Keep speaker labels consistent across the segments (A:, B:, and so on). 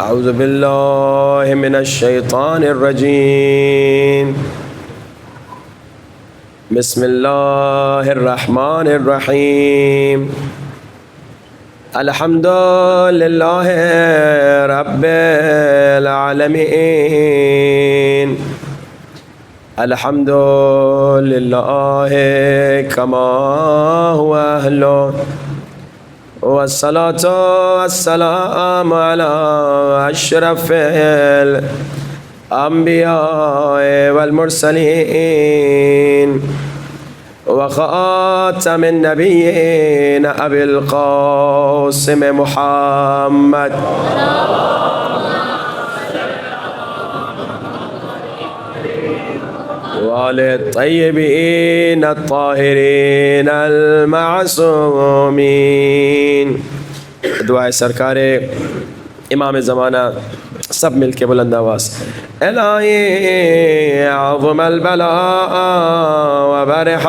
A: أعوذ بالله من الشيطان الرجيم. بسم الله الرحمن الرحيم. الحمد لله رب العالمين. الحمد لله كما هو أهله، والصلاة والسلام على أشرف الأنبياء والمرسلين وخاتم النبيين أبي القاسم محمد وآله الطيبين الطاهرين المعصومين. دعائے سرکار امام زمانہ سب مل کے بلند آواز. الہی عظم البلاء وبرح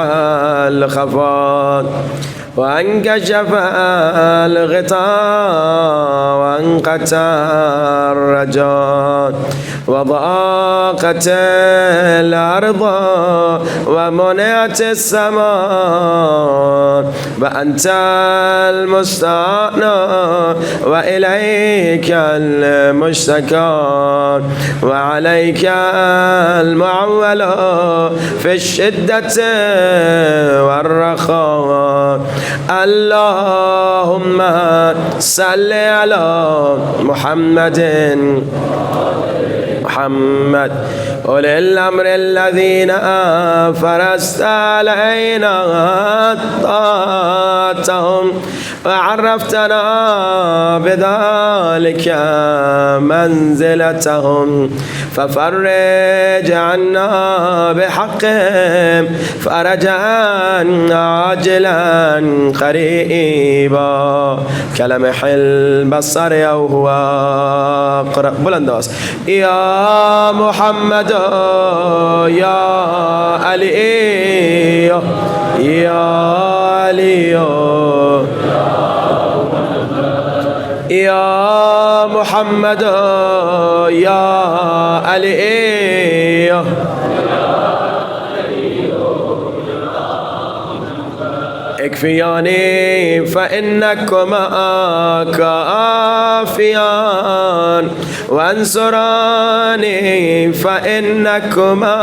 A: الخفاء وانكشف الغطاء وانقطع الرجاء وضاقت الأرض ومنعت السماء وأنت المستعان وإليك المشتكى وعليك المعول في الشدة والرخاء. اللهم صل على محمد أولي الأمر الذين فرست علينا طاعتهم وعرفتنا بذلك منزلتهم ففرج عنا بحقهم فرجا عاجلا قريبا كلمح البصر أو هو أقرب. بلند آواز. يا محمد يا علي يا علي يا محمد يا علي اكفياني فإنكما كافيان وانصراني فإنكما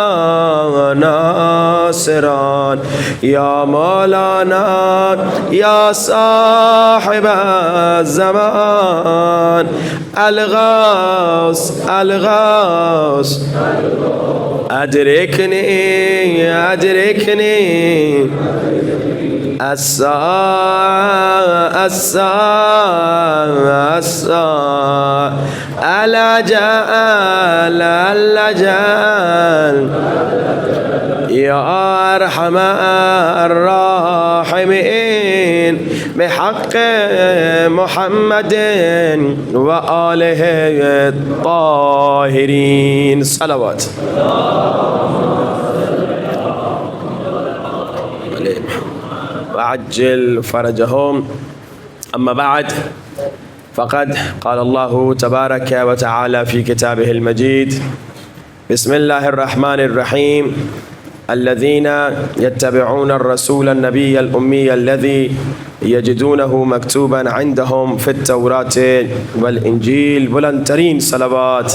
A: ناصران. يا مولانا يا صاحب الزمان الغوث الغوث أدركني أدركني الساعة الساعة الساعة الأجل الأجل. يا أرحم الراحمين بحق محمد وآله الطاهرين. صلوات. وعجل فرجهم. أما بعد فقد قال الله تبارك وتعالى في كتابه المجيد. بسم الله الرحمن الرحيم. الذين يتبعون الرسول النبي الأمي الذي يجدونه مكتوبا عندهم في التوراة والإنجيل. بلند ترين صلوات.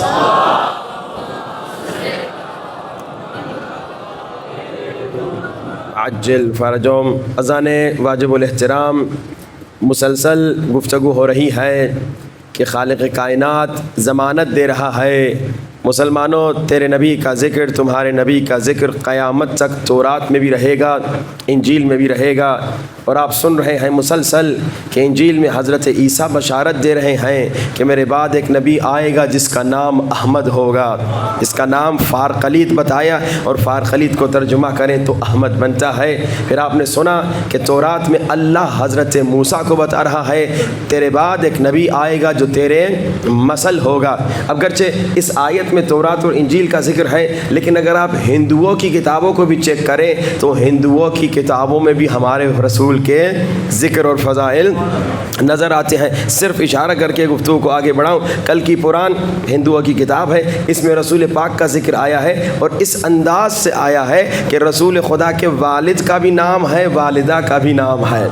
A: عجل فرجهم. اذان واجب الاحترام مسلسل گفتگو ہو رہی ہے کہ خالق کائنات ضمانت دے رہا ہے مسلمانوں تیرے نبی کا ذکر تمہارے نبی کا ذکر قیامت تک تورات میں بھی رہے گا انجیل میں بھی رہے گا. اور آپ سن رہے ہیں مسلسل کہ انجیل میں حضرت عیسیٰ بشارت دے رہے ہیں کہ میرے بعد ایک نبی آئے گا جس کا نام احمد ہوگا. اس کا نام فارقلیط بتایا اور فارقلیط کو ترجمہ کریں تو احمد بنتا ہے. پھر آپ نے سنا کہ تورات میں اللہ حضرت موسیٰ کو بتا رہا ہے تیرے بعد ایک نبی آئے گا جو تیرے مثل ہوگا. اگرچہ اس آیت میں تورات اور انجیل کا ذکر ہے، لیکن اگر آپ ہندوؤں کی کتابوں کو بھی چیک کریں تو ہندوؤں کی کتابوں میں بھی ہمارے رسول کے ذکر اور فضائل نظر آتے ہیں۔ صرف اشارہ کر کے گفتگو کو آگے بڑھاؤں، کل کی پران ہندوؤں کی کتاب ہے، اس میں رسول پاک کا ذکر آیا ہے اور اس انداز سے آیا ہے کہ رسول خدا کے والد کا بھی نام ہے، والدہ کا بھی نام ہے۔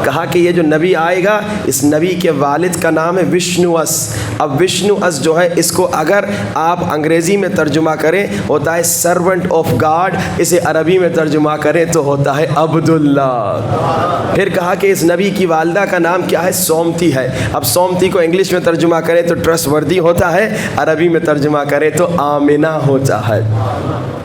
A: کہا کہ یہ جو نبی آئے گا اس نبی کے والد کا نام ہے وشنوس۔ اب وشنوس جو ہے اس کو اگر آپ انگریزی میں ترجمہ کریں ہوتا ہے سرونٹ آف گاڈ، اسے عربی میں ترجمہ کریں تو ہوتا ہے عبداللہ۔ پھر کہا کہ اس نبی کی والدہ کا نام کیا ہے؟ سومتی ہے۔ اب سومتی کو انگلش میں ترجمہ کریں تو ٹرسٹ وردی ہوتا ہے، عربی میں ترجمہ کریں تو آمنہ ہوتا ہے۔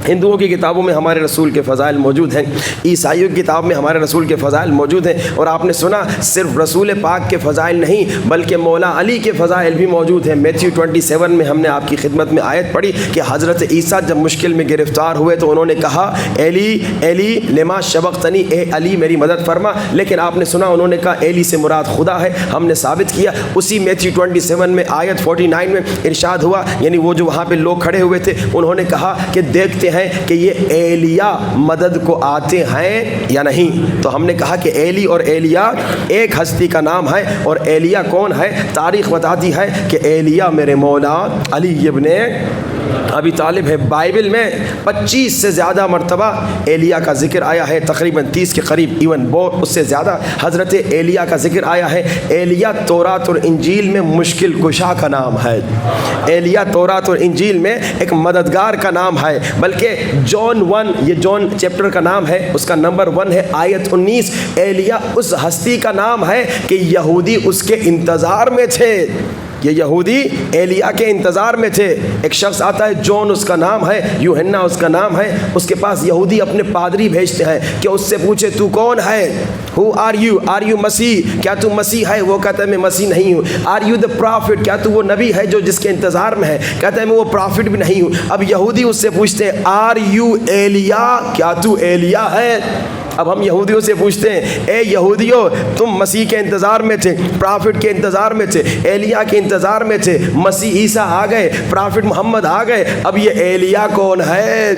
A: ہندوؤں کی کتابوں میں ہمارے رسول کے فضائل موجود ہیں، عیسائیوں کی کتاب میں ہمارے رسول کے فضائل موجود ہیں، اور آپ نے سنا صرف رسول پاک کے فضائل نہیں بلکہ مولا علی کے فضائل بھی موجود ہیں۔ میتھیو 27 میں ہم نے آپ کی خدمت میں آیت پڑھی کہ حضرت عیسیٰ جب مشکل میں گرفتار ہوئے تو انہوں نے کہا ایلی ایلی لما شبقتنی، اے علی میری مدد فرما، لیکن آپ نے سنا انہوں نے کہا ایلی سے مراد خدا ہے۔ ہم نے ثابت کیا اسی میتھیو 27 میں آیت 49 میں ارشاد ہوا، یعنی وہ جو وہاں پہ لوگ کھڑے ہوئے تھے انہوں نے کہا کہ دیکھتے ہیں کہ یہ ایلیا مدد کو آتے ہیں یا نہیں، تو ہم نے کہا کہ ایلی اور ایلیا ایک ہستی کا نام ہے، اور ایلیا کون ہے؟ تاریخ بتاتی ہے کہ ایلیا میرے مولا علی ابن ابی طالب ہے۔ بائبل میں 25 سے زیادہ مرتبہ ایلیا کا ذکر آیا ہے، تقریباً 30 کے قریب، ایون اس سے زیادہ حضرت ایلیا کا ذکر آیا ہے۔ ایلیا تورات اور انجیل میں مشکل کشا کا نام ہے، ایلیا تورات اور انجیل میں ایک مددگار کا نام ہے، بلکہ جون 1، یہ جون چیپٹر کا نام ہے، اس کا نمبر 1 ہے آیت 19۔ ایلیا اس ہستی کا نام ہے کہ یہودی اس کے انتظار میں تھے، یہ یہودی ایلیا کے انتظار میں تھے۔ ایک شخص آتا ہے جون اس کا نام ہے، یوحنا اس کا نام ہے، اس کے پاس یہودی اپنے پادری بھیجتے ہیں کہ اس سے پوچھے تو کون ہے؟ ہو آر یو مسیح؟ کیا تو مسیح ہے؟ وہ کہتا ہے میں مسیح نہیں ہوں۔ Are you the prophet? کیا تو وہ نبی ہے جو جس کے انتظار میں ہے؟ کہتا ہے میں وہ پرافٹ بھی نہیں ہوں۔ اب یہودی اس سے پوچھتے ہیں آر یو ایلیا؟ کیا تو ایلیا ہے؟ اب ہم یہودیوں سے پوچھتے ہیں اے یہودیوں تم مسیح کے انتظار میں تھے، پرافٹ کے انتظار میں تھے، ایلیا کے انتظار میں تھے، مسیح عیسیٰ آ گئے، پرافٹ محمد آ گئے، اب یہ ایلیا کون ہے؟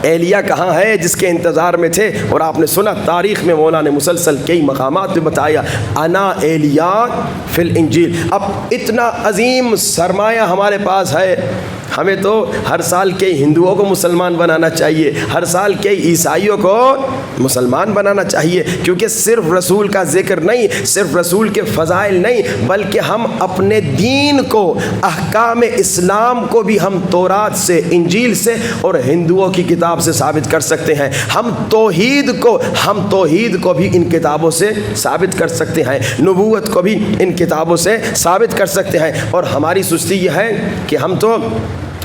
A: ایلیا کہاں ہے جس کے انتظار میں تھے؟ اور آپ نے سنا تاریخ میں مولا نے مسلسل کئی مقامات پہ بتایا انا ایلیا فی الانجیل۔ اب اتنا عظیم سرمایہ ہمارے پاس ہے، ہمیں تو ہر سال کئی ہندوؤں کو مسلمان بنانا چاہیے، ہر سال کئی عیسائیوں کو مسلمان بنانا چاہیے، کیونکہ صرف رسول کا ذکر نہیں، صرف رسول کے فضائل نہیں، بلکہ ہم اپنے دین کو، احکام اسلام کو بھی ہم تورات سے، انجیل سے اور ہندوؤں کی کتاب سے ثابت کر سکتے ہیں۔ ہم توحید کو بھی ان کتابوں سے ثابت کر سکتے ہیں، نبوت کو بھی ان کتابوں سے ثابت کر سکتے ہیں۔ اور ہماری سستی یہ ہے کہ ہم تو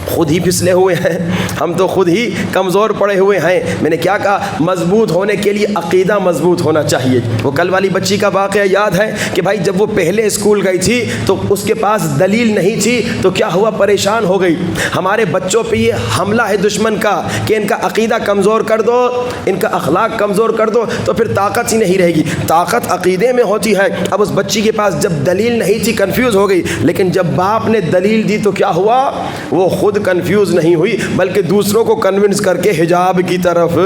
A: خود ہی پھسلے ہوئے ہیں، ہم تو خود ہی کمزور پڑے ہوئے ہیں۔ میں نے کیا کہا؟ مضبوط ہونے کے لیے عقیدہ مضبوط ہونا چاہیے۔ وہ کل والی بچی کا واقعہ یاد ہے کہ بھائی جب وہ پہلے اسکول گئی تھی تو اس کے پاس دلیل نہیں تھی تو کیا ہوا؟ پریشان ہو گئی۔ ہمارے بچوں پہ یہ حملہ ہے دشمن کا کہ ان کا عقیدہ کمزور کر دو، ان کا اخلاق کمزور کر دو تو پھر طاقت ہی نہیں رہے گی۔ طاقت عقیدے میں ہوتی ہے۔ اب اس بچی کے پاس جب دلیل نہیں تھی کنفیوز ہو گئی، لیکن جب باپ نے دلیل دی تو کیا ہوا؟ وہ خود کنفیوز نہیں ہوئی بلکہ دوسروں کو کنونس کر کے حجاب کی طرف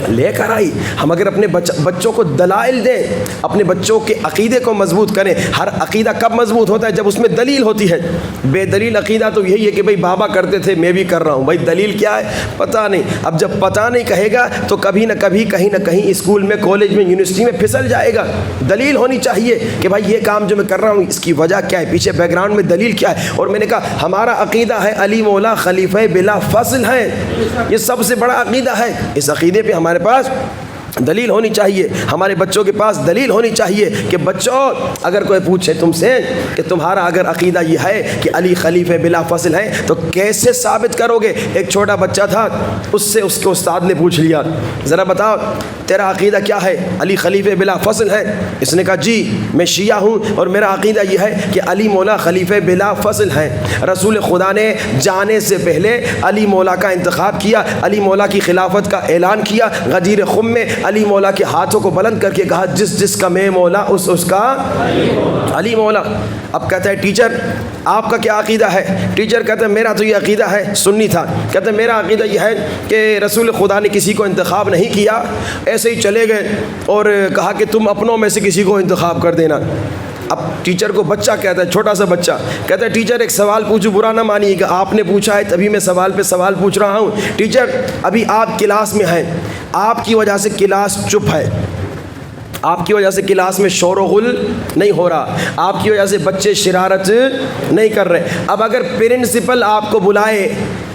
A: لے کر آئی۔ ہم اگر اپنے بچوں کو دلائل دیں، اپنے بچوں کے عقیدے کو مضبوط کریں۔ ہر عقیدہ کب مضبوط ہوتا ہے؟ جب اس میں دلیل ہوتی ہے۔ بے دلیل عقیدہ تو یہی ہے کہ بھائی بابا کرتے تھے میں بھی کر رہا ہوں، بھائی دلیل کیا ہے؟ پتہ نہیں۔ اب جب پتہ نہیں کہے گا تو کبھی نہ کبھی کہیں نہ کہیں اسکول میں، کالج میں، یونیورسٹی میں پھسل جائے گا۔ دلیل ہونی چاہیے کہ بھائی یہ کام جو میں کر رہا ہوں اس کی وجہ کیا ہے، پیچھے بیک گراؤنڈ میں دلیل کیا ہے۔ اور میں نے کہا ہمارا عقیدہ ہے علی مولا خلیفہ بلا فصل ہے، یہ سب سے بڑا عقیدہ ہے۔ اس عقیدے پہ ہمارے پاس دلیل ہونی چاہیے، ہمارے بچوں کے پاس دلیل ہونی چاہیے کہ بچوں اگر کوئی پوچھے تم سے کہ تمہارا اگر عقیدہ یہ ہے کہ علی خلیفہ بلا فصل ہے تو کیسے ثابت کرو گے؟ ایک چھوٹا بچہ تھا، اس سے اس کے استاد نے پوچھ لیا ذرا بتاؤ تیرا عقیدہ کیا ہے، علی خلیفہ بلا فصل ہے؟ اس نے کہا جی میں شیعہ ہوں اور میرا عقیدہ یہ ہے کہ علی مولا خلیفہ بلا فصل ہے۔ رسول خدا نے جانے سے پہلے علی مولا کا انتخاب کیا، علی مولا کی خلافت کا اعلان کیا، غدیر خم میں علی مولا کے ہاتھوں کو بلند کر کے کہا جس جس کا میں مولا اس کا علی مولا۔ اب کہتا ہے ٹیچر آپ کا کیا عقیدہ ہے؟ ٹیچر کہتا ہے میرا تو یہ عقیدہ ہے، سنی تھا، کہتا ہے میرا عقیدہ یہ ہے کہ رسول خدا نے کسی کو انتخاب نہیں کیا، ایسے ہی چلے گئے اور کہا کہ تم اپنوں میں سے کسی کو انتخاب کر دینا۔ اب ٹیچر کو بچہ کہتا ہے، چھوٹا سا بچہ کہتا ہے ٹیچر ایک سوال پوچھو، برا نہ مانیے کہ آپ نے پوچھا ہے تبھی میں سوال پہ سوال پوچھ رہا ہوں۔ ٹیچر ابھی آپ کلاس میں ہیں، آپ کی وجہ سے کلاس چپ ہے، آپ کی وجہ سے کلاس میں شور و غل نہیں ہو رہا، آپ کی وجہ سے بچے شرارت نہیں کر رہے۔ اب اگر پرنسپل آپ کو بلائے،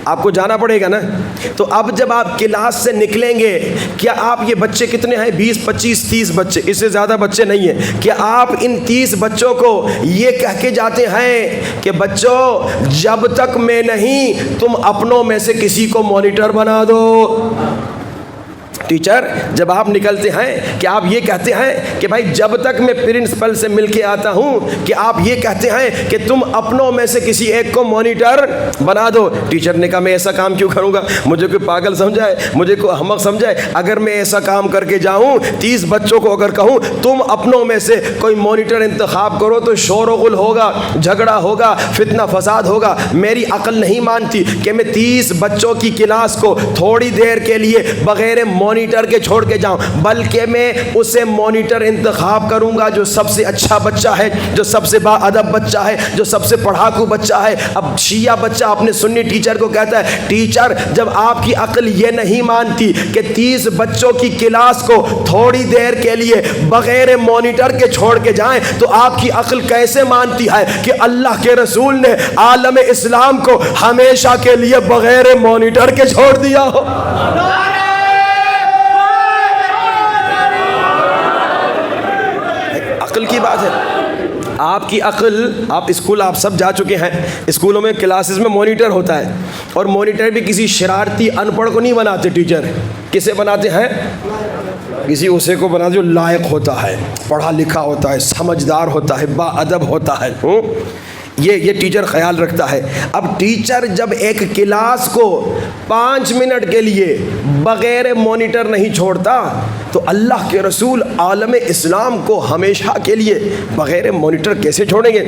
A: آپ کو جانا پڑے گا نا، تو اب جب آپ کلاس سے نکلیں گے، کیا آپ یہ بچے کتنے ہیں؟ 20 25 30 بچے، اس سے زیادہ بچے نہیں ہیں، کیا آپ ان 30 بچوں کو یہ کہہ کے جاتے ہیں کہ بچوں جب تک میں نہیں تم اپنوں میں سے کسی کو مانیٹر بنا دو؟ ٹیچر جب آپ نکلتے ہیں کہ آپ یہ کہتے ہیں کہ بھائی جب تک میں پرنسپل سے مل کے آتا ہوں کہ آپ یہ کہتے ہیں کہ تم اپنوں میں سے کسی ایک کو مانیٹر بنا دو۔ ٹیچر نے کہا میں ایسا کام کیوں کروں گا؟ مجھے کوئی پاگل سمجھائے، مجھے کوئی احمق سمجھائے؟ اگر میں ایسا کام کر کے جاؤں، 30 بچوں کو اگر کہوں تم اپنوں میں سے کوئی مانیٹر انتخاب کرو، تو شور و غل ہوگا، جھگڑا ہوگا، فتنہ فساد ہوگا۔ میری عقل نہیں مانتی کہ میں 30 بچوں کی کلاس کو تھوڑی دیر کے لیے بغیر مانیٹر کے چھوڑ کے جاؤں، بلکہ میں اسے مانیٹر انتخاب کروں گا جو سب سے اچھا بچہ ہے، جو سب سے با ادب بچہ ہے، جو سب سے پڑھاکو بچہ ہے۔ اب شیعہ بچہ اپنے سنی ٹیچر کو کہتا ہے ٹیچر جب آپ کی عقل یہ نہیں مانتی کہ 30 بچوں کی کلاس کو تھوڑی دیر کے لیے بغیر مانیٹر کے چھوڑ کے جائیں، تو آپ کی عقل کیسے مانتی ہے کہ اللہ کے رسول نے عالم اسلام کو ہمیشہ کے لیے بغیر مانیٹر کے چھوڑ دیا ہو؟ عقل کی بات ہے، آپ کی عقل، آپ اسکول آپ سب جا چکے ہیں، اسکولوں میں کلاسز میں مانیٹر ہوتا ہے، اور مانیٹر بھی کسی شرارتی ان پڑھ کو نہیں بناتے ٹیچر، کسے بناتے ہیں؟ کسی اسے کو بناتے جو لائق ہوتا ہے، پڑھا لکھا ہوتا ہے، سمجھدار ہوتا ہے، با ادب ہوتا ہے۔ یہ ٹیچر خیال رکھتا ہے۔ اب ٹیچر جب ایک کلاس کو 5 منٹ کے لیے بغیر مانیٹر نہیں چھوڑتا، تو اللہ کے رسول عالم اسلام کو ہمیشہ کے لیے بغیر مانیٹر کیسے چھوڑیں گے؟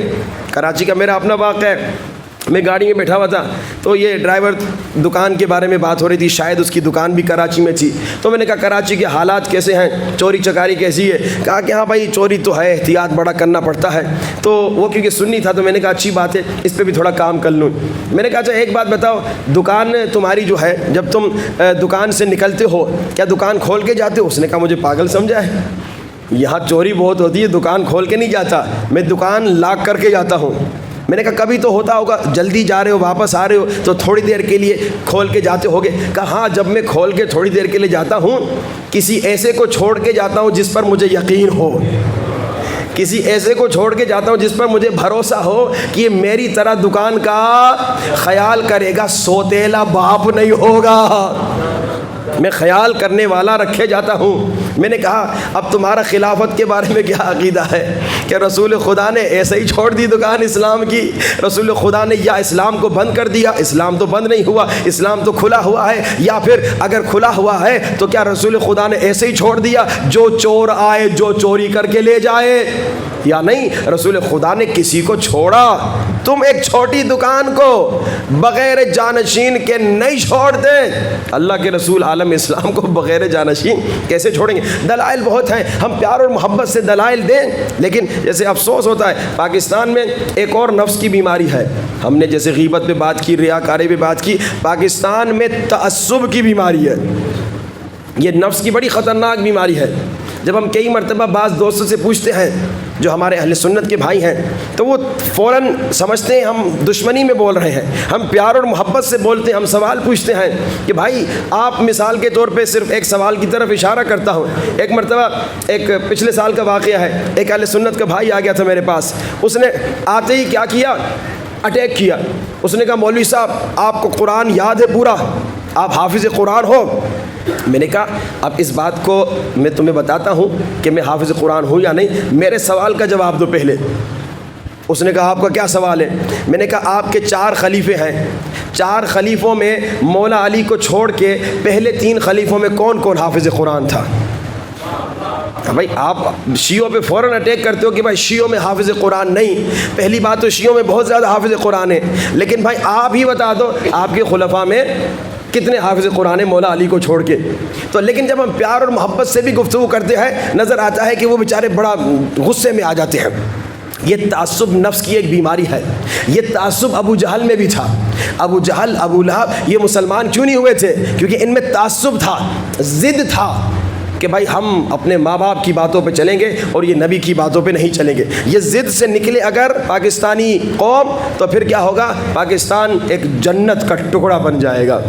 A: کراچی کا میرا اپنا واقعہ ہے، میں گاڑی میں بیٹھا ہوا تھا، تو یہ ڈرائیور دکان کے بارے میں بات ہو رہی تھی، شاید اس کی دکان بھی کراچی میں تھی، تو میں نے کہا کراچی کے حالات کیسے ہیں، چوری چکاری کیسی ہے؟ کہا کہ ہاں بھائی چوری تو ہے، احتیاط بڑا کرنا پڑتا ہے۔ تو وہ کیونکہ سنی تھا تو میں نے کہا اچھی بات ہے، اس پہ بھی تھوڑا کام کر لوں۔ میں نے کہا اچھا ایک بات بتاؤ، دکان تمہاری جو ہے، جب تم دکان سے نکلتے ہو کیا دکان کھول کے جاتے ہو؟ اس نے کہا مجھے پاگل سمجھا ہے، یہاں چوری بہت ہوتی ہے، دکان کھول کے نہیں جاتا، میں دکان لاک کر کے جاتا ہوں۔ میں نے کہا کبھی تو ہوتا ہوگا، جلدی جا رہے ہو، واپس آ رہے ہو، تو تھوڑی دیر کے لیے کھول کے جاتے ہوگے؟ کہا ہاں جب میں کھول کے تھوڑی دیر کے لیے جاتا ہوں، کسی ایسے کو چھوڑ کے جاتا ہوں جس پر مجھے یقین ہو، کسی ایسے کو چھوڑ کے جاتا ہوں جس پر مجھے بھروسہ ہو کہ یہ میری طرح دکان کا خیال کرے گا، سوتیلا باپ نہیں ہوگا، میں خیال کرنے والا رکھے جاتا ہوں۔ میں نے کہا اب تمہارا خلافت کے بارے میں کیا عقیدہ ہے کہ رسول خدا نے ایسے ہی چھوڑ دی دکان اسلام کی؟ رسول خدا نے یا اسلام کو بند کر دیا، اسلام تو بند نہیں ہوا، اسلام تو کھلا ہوا ہے، یا پھر اگر کھلا ہوا ہے تو کیا رسول خدا نے ایسے ہی چھوڑ دیا، جو چور آئے جو چوری کر کے لے جائے؟ یا نہیں، رسول خدا نے کسی کو چھوڑا؟ تم ایک چھوٹی دکان کو بغیر جانشین کے نہیں چھوڑ دیں، اللہ کے رسول عالم اسلام کو بغیر جانشین کیسے چھوڑیں گے؟ دلائل بہت ہیں، ہم پیار اور محبت سے دلائل دیں، لیکن جیسے افسوس ہوتا ہے پاکستان میں ایک اور نفس کی بیماری ہے، ہم نے جیسے غیبت پہ بات کی، ریاکاری پہ بات کی، پاکستان میں تعصب کی بیماری ہے، یہ نفس کی بڑی خطرناک بیماری ہے۔ جب ہم کئی مرتبہ بعض دوستوں سے پوچھتے ہیں جو ہمارے اہل سنت کے بھائی ہیں، تو وہ فوراً سمجھتے ہیں ہم دشمنی میں بول رہے ہیں، ہم پیار اور محبت سے بولتے ہیں، ہم سوال پوچھتے ہیں کہ بھائی آپ مثال کے طور پہ صرف ایک سوال کی طرف اشارہ کرتا ہوں۔ ایک مرتبہ ایک پچھلے سال کا واقعہ ہے، ایک اہل سنت کا بھائی آ گیا تھا میرے پاس، اس نے آتے ہی کیا کیا، اٹیک کیا۔ اس نے کہا مولوی صاحب آپ کو قرآن یاد ہے پورا، آپ حافظ قرآن ہو؟ میں نے کہا اب اس بات کو میں تمہیں بتاتا ہوں کہ میں حافظ قرآن ہوں یا نہیں، میرے سوال کا جواب دو پہلے۔ اس نے کہا آپ کا کیا سوال ہے؟ میں نے کہا آپ کے 4 خلیفے ہیں، 4 خلیفوں میں مولا علی کو چھوڑ کے پہلے 3 خلیفوں میں کون کون حافظ قرآن تھا؟ بھائی آپ شیعوں پہ فوراً اٹیک کرتے ہو کہ بھائی شیعوں میں حافظ قرآن نہیں. پہلی بات تو شیعوں میں بہت زیادہ حافظ قرآن ہے, لیکن بھائی آپ ہی بتا دو آپ کے خلفاء میں کتنے حافظ قرآن ہیں مولا علی کو چھوڑ کے. تو لیکن جب ہم پیار اور محبت سے بھی گفتگو کرتے ہیں نظر آتا ہے کہ وہ بیچارے بڑا غصے میں آ جاتے ہیں. یہ تعصب نفس کی ایک بیماری ہے. یہ تعصب ابو جہل میں بھی تھا. ابو جہل, ابو لہب, یہ مسلمان کیوں نہیں ہوئے تھے؟ کیونکہ ان میں تعصب تھا, ضد تھا کہ بھائی ہم اپنے ماں باپ کی باتوں پہ چلیں گے اور یہ نبی کی باتوں پہ نہیں چلیں گے. یہ ضد سے نکلے اگر پاکستانی قوم تو پھر کیا ہوگا؟ پاکستان ایک جنت کا ٹکڑا بن جائے گا.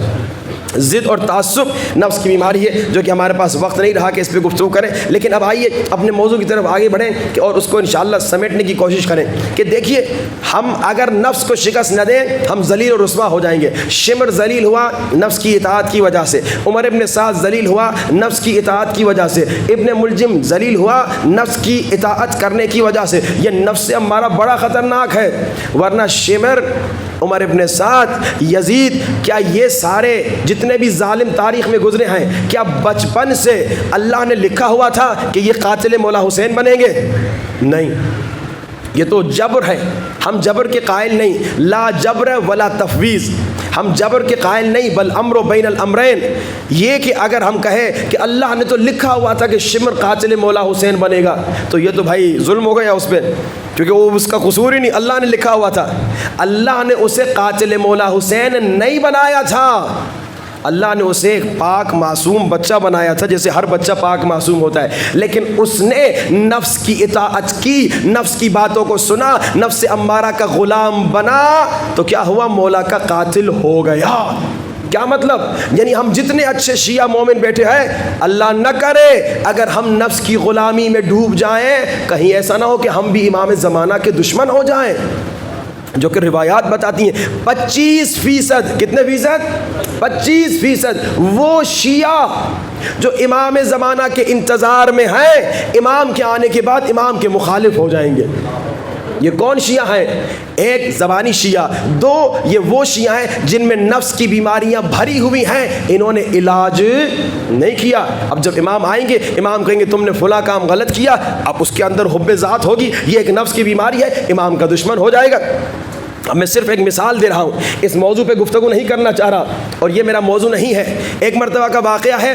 A: ضد اور تعصب نفس کی بیماری ہے جو کہ ہمارے پاس وقت نہیں رہا کہ اس پہ گفتگو کریں. لیکن اب آئیے اپنے موضوع کی طرف آگے بڑھیں کہ اور اس کو انشاءاللہ سمیٹنے کی کوشش کریں کہ دیکھیے ہم اگر نفس کو شکست نہ دیں ہم ذلیل اور رسوا ہو جائیں گے. شمر ذلیل ہوا نفس کی اطاعت کی وجہ سے, عمر ابن سعد ذلیل ہوا نفس کی اطاعت کی وجہ سے, ابن ملجم ذلیل ہوا نفس کی اطاعت کرنے کی وجہ سے. یہ نفس ہمارا بڑا خطرناک ہے. ورنہ شمر, عمر ابن سعد, یزید, کیا یہ سارے جتنے بھی ظالم تاریخ میں گزرے ہیں کیا بچپن سے اللہ نے لکھا ہوا تھا کہ یہ قاتل مولا حسین بنیں گے؟ نہیں, یہ تو جبر ہے. ہم جبر کے قائل نہیں, لا جبر ولا تفویض. ہم جبر کے قائل نہیں بل امر بین الامرین. یہ کہ اگر ہم کہیں کہ اللہ نے تو لکھا ہوا تھا کہ شمر قاتل مولا حسین بنے گا تو یہ تو بھائی ظلم ہو گیا اس پہ, کیونکہ وہ اس کا قصور ہی نہیں, اللہ نے لکھا ہوا تھا. اللہ نے اسے قاتل مولا حسین نہیں بنایا تھا, اللہ نے اسے ایک پاک معصوم بچہ بنایا تھا, جیسے ہر بچہ پاک معصوم ہوتا ہے. لیکن اس نے نفس کی اطاعت کی, نفس کی باتوں کو سنا, نفس امارہ کا غلام بنا تو کیا ہوا؟ مولا کا قاتل ہو گیا. کیا مطلب؟ یعنی ہم جتنے اچھے شیعہ مومن بیٹھے ہیں, اللہ نہ کرے اگر ہم نفس کی غلامی میں ڈوب جائیں, کہیں ایسا نہ ہو کہ ہم بھی امام زمانہ کے دشمن ہو جائیں. جو کہ روایات بتاتی ہیں 25%, کتنے فیصد؟ 25% وہ شیعہ جو امام زمانہ کے انتظار میں ہیں امام کے آنے کے بعد امام کے مخالف ہو جائیں گے. یہ کون شیعہ ہیں؟ ایک زبانی شیعہ, دو یہ وہ شیعہ ہیں جن میں نفس کی بیماریاں بھری ہوئی ہیں, انہوں نے علاج نہیں کیا. اب جب امام آئیں گے امام کہیں گے تم نے فلاں کام غلط کیا, اب اس کے اندر حب ذات ہوگی, یہ ایک نفس کی بیماری ہے, امام کا دشمن ہو جائے گا. اب میں صرف ایک مثال دے رہا ہوں, اس موضوع پہ گفتگو نہیں کرنا چاہ رہا اور یہ میرا موضوع نہیں ہے. ایک مرتبہ کا واقعہ ہے,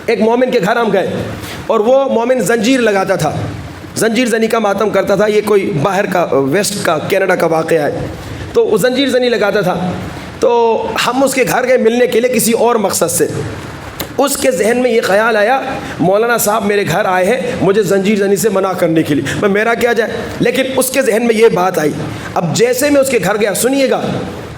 A: ایک مومن کے گھر ہم گئے اور وہ مومن زنجیر لگاتا تھا, زنجیر زنی کا ماتم کرتا تھا. یہ کوئی باہر کا ویسٹ کا کینیڈا کا واقعہ ہے. تو وہ زنجیر زنی لگاتا تھا. تو ہم اس کے گھر گئے ملنے کے لیے کسی اور مقصد سے. اس کے ذہن میں یہ خیال آیا مولانا صاحب میرے گھر آئے ہیں مجھے زنجیر زنی سے منع کرنے کے لیے, میں میرا کیا جائے. لیکن اس کے ذہن میں یہ بات آئی. اب جیسے میں اس کے گھر گیا, سنیے گا,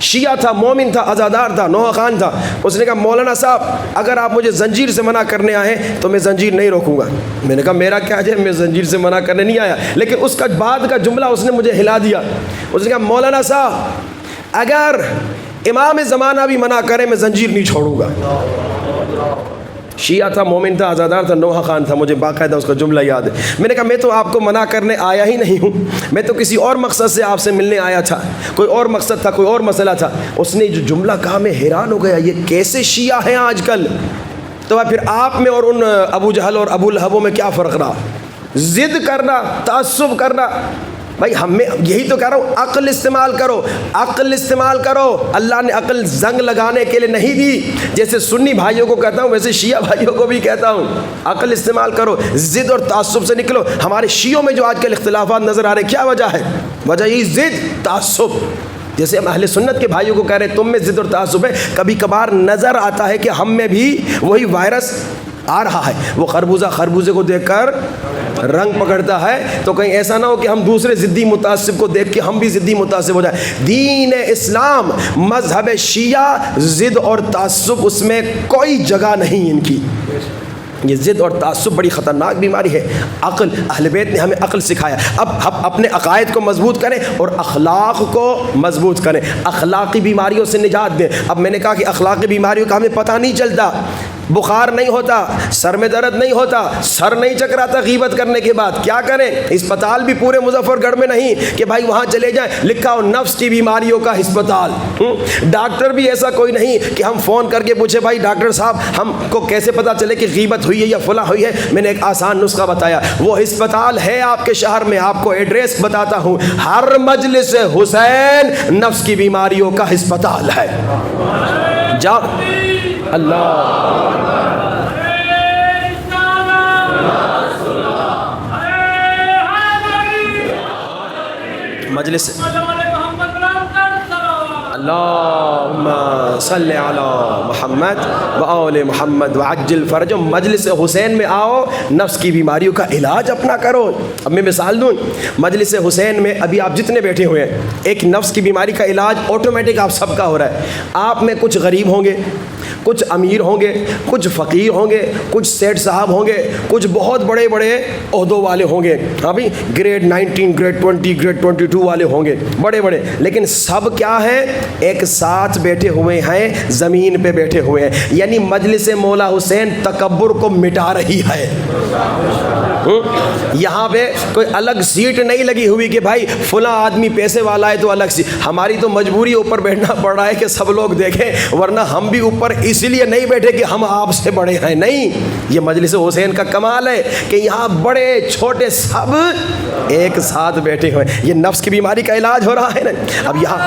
A: شیعہ تھا, مومن تھا, عزادار تھا, نوحہ خان تھا. اس نے کہا مولانا صاحب اگر آپ مجھے زنجیر سے منع کرنے آئے تو میں زنجیر نہیں روکوں گا. میں نے کہا میرا کیا جائے, میں زنجیر سے منع کرنے نہیں آیا. لیکن اس کا بعد کا جملہ اس نے مجھے ہلا دیا. اس نے کہا مولانا صاحب اگر امام زمانہ بھی منع کرے میں زنجیر نہیں چھوڑوں گا. شیعہ تھا, مومن تھا, عزادار تھا, نوحہ خان تھا, مجھے باقاعدہ اس کا جملہ یاد ہے. میں نے کہا میں تو آپ کو منع کرنے آیا ہی نہیں ہوں, میں تو کسی اور مقصد سے آپ سے ملنے آیا تھا, کوئی اور مقصد تھا, کوئی اور مسئلہ تھا. اس نے جو جملہ کہا میں حیران ہو گیا, یہ کیسے شیعہ ہیں آج کل. تو پھر آپ میں اور ان ابو جہل اور ابو لہبوں میں کیا فرق رہا؟ ضد کرنا, تعصب کرنا. بھائی ہمیں یہی تو کہہ رہا ہوں, عقل استعمال کرو, عقل استعمال کرو. اللہ نے عقل زنگ لگانے کے لیے نہیں دی. جیسے سنی بھائیوں کو کہتا ہوں ویسے شیعہ بھائیوں کو بھی کہتا ہوں, عقل استعمال کرو, ضد اور تعصب سے نکلو. ہمارے شیعوں میں جو آج کل اختلافات نظر آ رہے کیا وجہ ہے؟ وجہ یہی ضد, تعصب. جیسے ہم اہل سنت کے بھائیوں کو کہہ رہے ہیں تم میں ضد اور تعصب ہے, کبھی کبھار نظر آتا ہے کہ ہم میں بھی وہی وائرس آ رہا ہے. وہ خربوزے کو دیکھ کر رنگ پکڑتا ہے, تو کہیں ایسا نہ ہو کہ ہم دوسرے ضدی متعصب کو دیکھ کے ہم بھی ضدی متعصب ہو جائیں. دین اسلام, مذہب شیعہ, ضد اور تعصب اس میں کوئی جگہ نہیں ان کی. یہ ضد اور تعصب بڑی خطرناک بیماری ہے. عقل, اہل بیت نے ہمیں عقل سکھایا. اب ہم اپنے عقائد کو مضبوط کریں اور اخلاق کو مضبوط کریں, اخلاقی بیماریوں سے نجات دیں. اب میں نے کہا کہ اخلاقی بیماریوں کا ہمیں پتہ نہیں چلتا. بخار نہیں ہوتا, سر میں درد نہیں ہوتا, سر نہیں چکراتا غیبت کرنے کے بعد. کیا کریں؟ اسپتال بھی پورے مظفر گڑھ میں نہیں کہ بھائی وہاں چلے جائیں, لکھا ہو نفس کی بیماریوں کا ہسپتال. ڈاکٹر بھی ایسا کوئی نہیں کہ ہم فون کر کے پوچھے بھائی ڈاکٹر صاحب ہم کو کیسے پتا چلے کہ غیبت ہوئی ہے یا فلاں ہوئی ہے. میں نے ایک آسان نسخہ بتایا, وہ ہسپتال ہے آپ کے شہر میں, آپ کو ایڈریس بتاتا ہوں. ہر مجلس حسین نفس کی بیماریوں کا ہسپتال ہے. جا اللہ مجلس اللہم صلی علی محمد و آل محمد وعجل فرجهم. مجلس حسین میں آؤ, نفس کی بیماریوں کا علاج اپنا کرو. اب میں مثال دوں, مجلس حسین میں ابھی آپ جتنے بیٹھے ہوئے ہیں, ایک نفس کی بیماری کا علاج آٹومیٹک آپ سب کا ہو رہا ہے. آپ میں کچھ غریب ہوں گے, کچھ امیر ہوں گے, کچھ فقیر ہوں گے, کچھ سیٹ صاحب ہوں گے, کچھ بہت بڑے بڑے عہدوں والے ہوں گے, ابھی گریڈ 19 گریڈ 20 گریڈ 22 والے ہوں گے, بڑے بڑے. لیکن سب کیا ہے, ایک ساتھ بیٹھے ہوئے ہیں, زمین پہ بیٹھے ہوئے ہیں. یعنی مجلس مولا حسین تکبر کو مٹا رہی ہے. یہاں پہ کوئی الگ سیٹ نہیں لگی ہوئی کہ بھائی فلاں آدمی پیسے والا ہے تو الگ سیٹ. ہماری تو مجبوری اوپر بیٹھنا پڑ رہا ہے کہ سب لوگ دیکھیں, ورنہ ہم بھی اوپر اس لیے نہیں بیٹھے کہ ہم آپ سے بڑے ہیں. نہیں, یہ مجلس حسین کا کمال ہے کہ یہاں بڑے چھوٹے سب ایک ساتھ بیٹھے ہوئے. یہ نفس کی بیماری کا علاج ہو رہا ہے نا. اب یہاں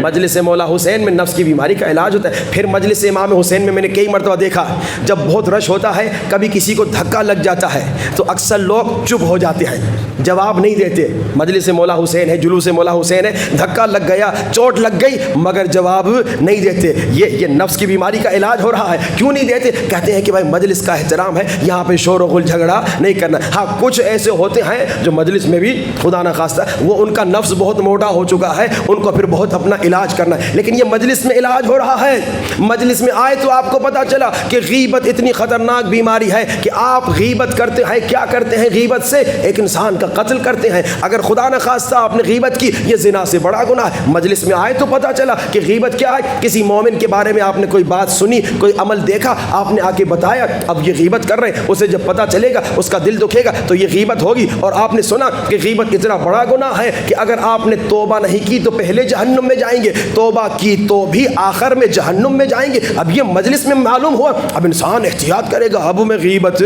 A: مجلس مولا حسین میں نفس کی بیماری کا علاج ہوتا ہے. پھر مجلس امام حسین میں نے کئی مرتبہ دیکھا, جب بہت رش ہوتا ہے, کبھی کسی کو دھکا لگ جاتا ہے تو اکثر لوگ چپ ہو جاتے ہیں, جواب نہیں دیتے. مجلس مولا حسین ہے, جلوس مولا حسین ہے, دھکا لگ گیا, چوٹ لگ گئی, مگر جواب نہیں دیتے. یہ نفس کی بیماری کا علاج ہو رہا ہے. کیوں نہیں دیتے؟ کہتے ہیں کہ بھائی مجلس کا احترام ہے, یہاں پہ شور و غل جھگڑا نہیں کرنا. ہاں کچھ ایسے ہوتے ہیں جو مجلس میں بھی خدا نہ خواستہ وہ ان کا نفس بہت موٹا ہو چکا ہے, ان کو پھر بہت اپنا علاج کرنا ہے. لیکن یہ مجلس میں علاج ہو رہا ہے. مجلس میں آئے تو آپ کو پتا چلا کہ غیبت اتنی خطرناک بیماری ہے کہ آپ غیبت کرتے ہیں, کیا کرتے ہیں, غیبت سے ایک انسان کا قتل کرتے ہیں. اگر خدا نہ خواستہ آپ نے غیبت کی, یہ زنا سے بڑا گناہ ہے. مجلس میں آئے تو پتا چلا کہ غیبت کیا ہے. کسی مومن کے بارے میں آپ نے کوئی بات سنی, کوئی عمل دیکھا, آپ نے آ کے بتایا, اب یہ غیبت کر رہے ہیں, اسے جب پتا چلے گا اس کا دل دکھے گا تو یہ غیبت ہوگی. اور آپ نے سنا کہ غیبت اتنا بڑا گناہ ہے کہ اگر آپ نے توبہ نہیں کی تو پہلے جہنم میں جائیں گے, توبہ کی تو بھی آخر میں جہنم میں جائیں گے. اب یہ مجلس میں معلوم ہوا, اب انسان احتیاط کرے گا, اب میں غیبت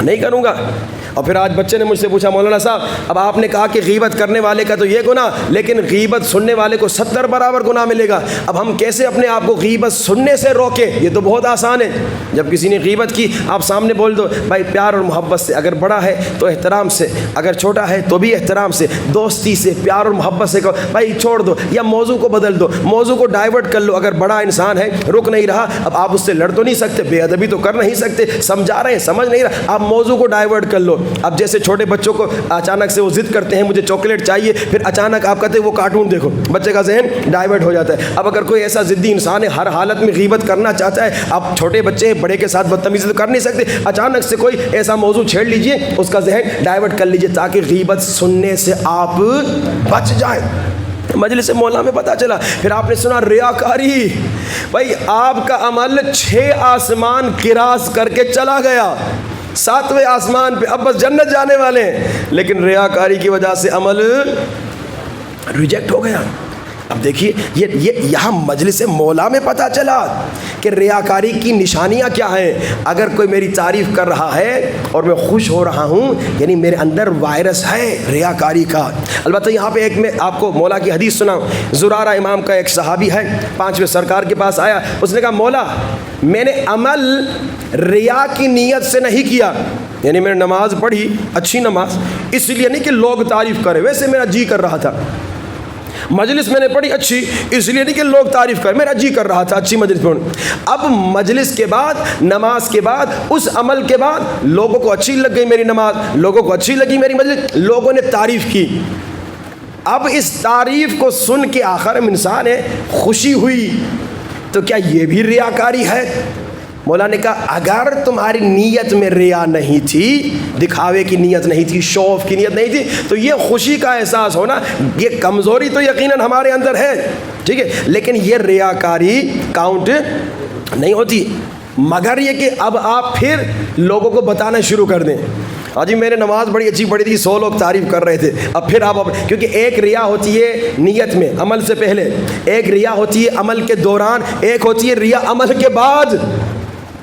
A: نہیں کروں گا. اور پھر آج بچے نے مجھ سے پوچھا مولانا صاحب اب آپ نے کہا کہ غیبت کرنے والے کا تو یہ گناہ, لیکن غیبت سننے والے کو 70 برابر گناہ ملے گا. اب ہم کیسے اپنے آپ کو غیبت سننے سے روکیں؟ یہ تو بہت آسان ہے. جب کسی نے غیبت کی آپ سامنے بول دو بھائی پیار اور محبت سے, اگر بڑا ہے تو احترام سے, اگر چھوٹا ہے تو بھی احترام سے, دوستی سے, پیار اور محبت سے کہو بھائی چھوڑ دو, یا موضوع کو بدل دو, موضوع کو ڈائیورٹ کر لو. اگر بڑا انسان ہے رک نہیں رہا, اب آپ اس سے لڑ تو نہیں سکتے, بے ادبی تو کر نہیں سکتے, سمجھا رہے ہیں سمجھ نہیں رہا, آپ موضوع کو ڈائیورٹ کر لو. اب جیسے چھوٹے بچوں کو اچانک سے وہ ضد کرتے ہیں مجھے چاکلیٹ چاہیے, پھر اچانک آپ کہتے ہیں وہ کارٹون دیکھو, بچے کا ذہن ڈائیورٹ ہو جاتا ہے. اب اگر کوئی ایسا ضدی انسان ہے ہر حالت میں غیبت کرنا چاہتا ہے, آپ چھوٹے بچے ہیں بڑے کے ساتھ بدتمیزی تو کر نہیں سکتے, اچانک سے کوئی ایسا موضوع چھیڑ لیجئے, اس کا ذہن ڈائیورٹ کر لیجئے تاکہ غیبت سننے سے آپ بچ جائیں. مجلس مولا میں پتا چلا. پھر آپ نے سنا ریاکاری, بھائی آپ کا عمل 6 آسمان کراس کر کے چلا گیا, 7ویں آسمان پہ, اب بس جنت جانے والے ہیں, لیکن ریاکاری کی وجہ سے عمل ریجیکٹ ہو گیا. اب دیکھیے یہ یہاں مجلس مولا میں پتا چلا کہ ریاکاری کی نشانیاں کیا ہیں. اگر کوئی میری تعریف کر رہا ہے اور میں خوش ہو رہا ہوں, یعنی میرے اندر وائرس ہے ریاکاری کا. البتہ یہاں پہ ایک میں آپ کو مولا کی حدیث سنا. زرارہ امام کا ایک صحابی ہے, 5ویں سرکار کے پاس آیا, اس نے کہا مولا میں نے عمل ریا کی نیت سے نہیں کیا, یعنی میں نے نماز پڑھی اچھی نماز, اس لیے نہیں کہ لوگ تعریف کرے, ویسے میرا جی کر رہا تھا. مجلس میں نے پڑھی اچھی, اس لیے نہیں کہ لوگ تعریف کریں, میرا جی کر رہا تھا اچھی مجلس پڑھوں. اب مجلس کے بعد, نماز کے بعد, اس عمل کے بعد لوگوں کو اچھی لگ گئی میری نماز, لوگوں کو اچھی لگی میری مجلس, لوگوں نے تعریف کی. اب اس تعریف کو سن کے آخر میں انسان ہے خوشی ہوئی, تو کیا یہ بھی ریاکاری ہے؟ مولا نے کہا اگر تمہاری نیت میں ریا نہیں تھی, دکھاوے کی نیت نہیں تھی, شو آف کی نیت نہیں تھی, تو یہ خوشی کا احساس ہونا یہ کمزوری تو یقیناً ہمارے اندر ہے. ٹھیک ہے، لیکن یہ ریاکاری کاؤنٹ نہیں ہوتی، مگر یہ کہ اب آپ پھر لوگوں کو بتانا شروع کر دیں، ہاں جی میں نے نماز بڑی اچھی پڑھی تھی، 100 لوگ تعریف کر رہے تھے، اب پھر آپ کیونکہ ایک ریا ہوتی ہے نیت میں عمل سے پہلے، ایک ریا ہوتی ہے عمل کے دوران، ایک ہوتی ہے ریا عمل کے بعد۔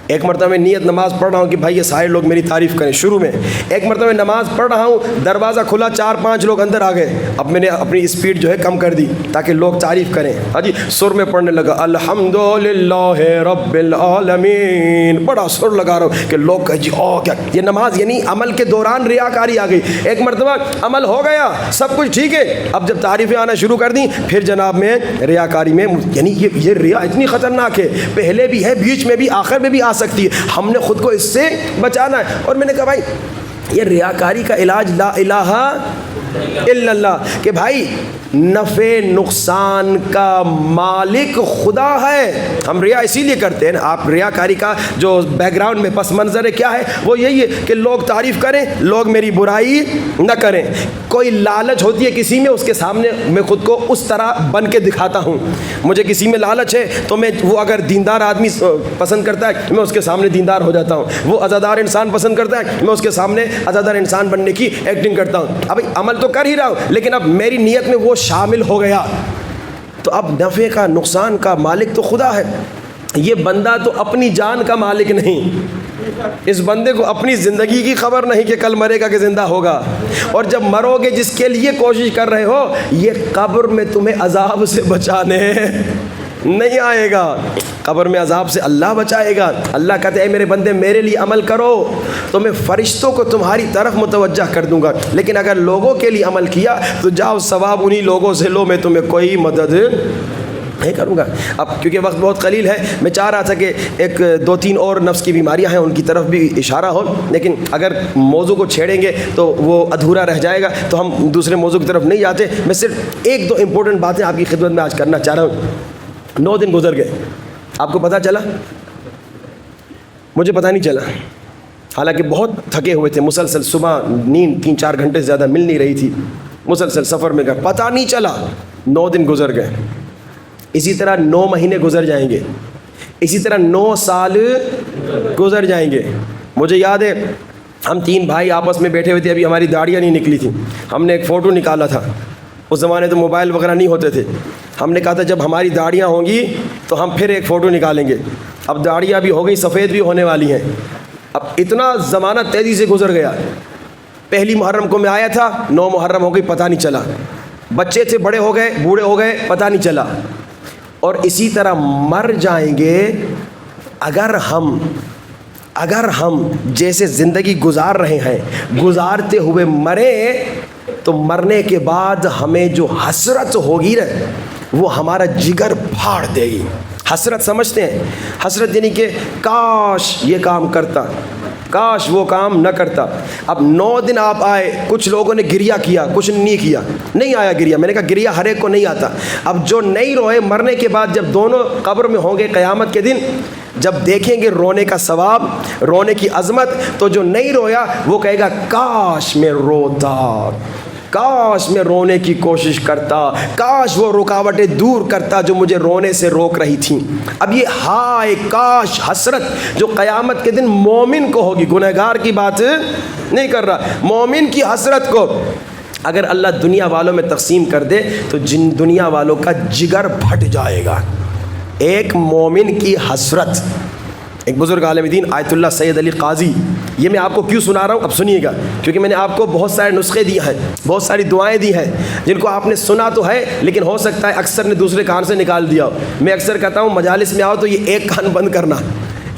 A: ایک مرتبہ میں نیت نماز پڑھ رہا ہوں کہ بھائی یہ سارے لوگ میری تعریف کریں شروع میں، ایک مرتبہ میں نماز پڑھ رہا ہوں، دروازہ کھلا، 4-5 لوگ اندر آ گئے، اب میں نے اپنی اسپیڈ جو ہے کم کر دی تاکہ لوگ تعریف کریں، ہاں جی سر میں پڑھنے لگا الحمدللہ رب العالمین، بڑا سر لگا رہا ہوں کہ لوگ کہیں جی او کیا، یہ نماز یعنی عمل کے دوران ریاکاری آ گئی۔ ایک مرتبہ عمل ہو گیا سب کچھ ٹھیک ہے، اب جب تعریفیں آنا شروع کر دیں پھر جناب میں ریاکاری میں، یعنی یہ ریا اتنی خطرناک ہے، پہلے بھی ہے، بیچ میں بھی، آخر میں بھی آ سکتی ہے، ہم نے خود کو اس سے بچانا ہے۔ اور میں نے کہا بھائی یہ ریاکاری کا علاج لا الہ الا اللہ، کہ بھائی نفع نقصان کا مالک خدا ہے، ہم ریا اسی لیے کرتے ہیں نا۔ آپ ریاکاری کا جو بیک گراؤنڈ میں پس منظر ہے کیا ہے، وہ یہی ہے کہ لوگ تعریف کریں، لوگ میری برائی نہ کریں، کوئی لالچ ہوتی ہے کسی میں، اس کے سامنے میں خود کو اس طرح بن کے دکھاتا ہوں، مجھے کسی میں لالچ ہے تو میں، وہ اگر دیندار آدمی پسند کرتا ہے میں اس کے سامنے دیندار ہو جاتا ہوں، وہ عزادار انسان پسند کرتا ہے میں اس کے سامنے عزادار انسان بننے کی ایکٹنگ کرتا ہوں۔ اب عمل تو کر ہی رہا ہوں لیکن اب میری نیت میں وہ شامل ہو گیا، تو اب نفع کا نقصان کا مالک تو خدا ہے، یہ بندہ تو اپنی جان کا مالک نہیں، اس بندے کو اپنی زندگی کی خبر نہیں کہ کل مرے گا کہ زندہ ہوگا، اور جب مرو گے جس کے لیے کوشش کر رہے ہو یہ قبر میں تمہیں عذاب سے بچانے نہیں آئے گا، قبر میں عذاب سے اللہ بچائے گا۔ اللہ کہتے ہیں اے میرے بندے میرے لیے عمل کرو تو میں فرشتوں کو تمہاری طرف متوجہ کر دوں گا، لیکن اگر لوگوں کے لیے عمل کیا تو جاؤ ثواب انہی لوگوں سے لو، میں تمہیں کوئی مدد نہیں کروں گا۔ اب کیونکہ وقت بہت قلیل ہے، میں چاہ رہا تھا کہ 1-2-3 اور نفس کی بیماریاں ہیں ان کی طرف بھی اشارہ ہو، لیکن اگر موضوع کو چھیڑیں گے تو وہ ادھورا رہ جائے گا، تو ہم دوسرے موضوع کی طرف نہیں جاتے۔ میں صرف 1-2 امپورٹنٹ باتیں آپ کی خدمت میں آج کرنا چاہ رہا ہوں۔ 9 دن گزر گئے، آپ کو پتہ چلا؟ مجھے پتہ نہیں چلا، حالانکہ بہت تھکے ہوئے تھے، مسلسل صبح نیند 3-4 گھنٹے سے زیادہ مل نہیں رہی تھی، مسلسل سفر میں گئے، پتہ نہیں چلا 9 دن گزر گئے۔ اسی طرح 9 مہینے گزر جائیں گے، اسی طرح 9 سال گزر جائیں گے۔ مجھے یاد ہے ہم 3 بھائی آپس میں بیٹھے ہوئے تھے، ابھی ہماری داڑیاں نہیں نکلی تھیں، ہم نے ایک فوٹو نکالا تھا، اس زمانے تو موبائل وغیرہ نہیں ہوتے تھے، ہم نے کہا تھا جب ہماری داڑیاں ہوں گی تو ہم پھر ایک فوٹو نکالیں گے۔ اب داڑیاں بھی ہو گئی، سفید بھی ہونے والی ہیں، اب اتنا زمانہ تیزی سے گزر گیا، پہلی محرم کو میں آیا تھا، 9 محرم ہو گئی پتہ نہیں چلا، بچے تھے بڑے ہو گئے، بوڑھے ہو گئے، پتہ نہیں چلا۔ اور اسی طرح مر جائیں گے، اگر ہم جیسے زندگی گزار رہے ہیں گزارتے ہوئے مرے تو مرنے کے بعد ہمیں جو حسرت ہوگی نا وہ ہمارا جگر پھاڑ دے گی۔ حسرت سمجھتے ہیں؟ حسرت یعنی کہ کاش یہ کام کرتا، کاش وہ کام نہ کرتا۔ اب 9 دن آپ آئے، کچھ لوگوں نے گریہ کیا، کچھ نہیں کیا، نہیں آیا گریہ، میں نے کہا گریہ ہر ایک کو نہیں آتا۔ اب جو نہیں روئے مرنے کے بعد جب دونوں قبر میں ہوں گے قیامت کے دن، جب دیکھیں گے رونے کا ثواب، رونے کی عظمت، تو جو نہیں رویا وہ کہے گا کاش میں روتا، کاش میں رونے کی کوشش کرتا، کاش وہ رکاوٹیں دور کرتا جو مجھے رونے سے روک رہی تھیں۔ اب یہ ہائے کاش حسرت جو قیامت کے دن مومن کو ہوگی، گنہگار کی بات نہیں کر رہا، مومن کی حسرت کو اگر اللہ دنیا والوں میں تقسیم کر دے تو جن دنیا والوں کا جگر پھٹ جائے گا۔ ایک مومن کی حسرت، ایک بزرگ عالم دین آیت اللہ سید علی قاضی، یہ میں آپ کو کیوں سنا رہا ہوں اب سنیے گا، کیونکہ میں نے آپ کو بہت سارے نسخے دیے ہیں، بہت ساری دعائیں دی ہیں جن کو آپ نے سنا تو ہے لیکن ہو سکتا ہے اکثر نے دوسرے کان سے نکال دیا ہو۔ میں اکثر کہتا ہوں مجالس میں آؤ تو یہ ایک کان بند کرنا،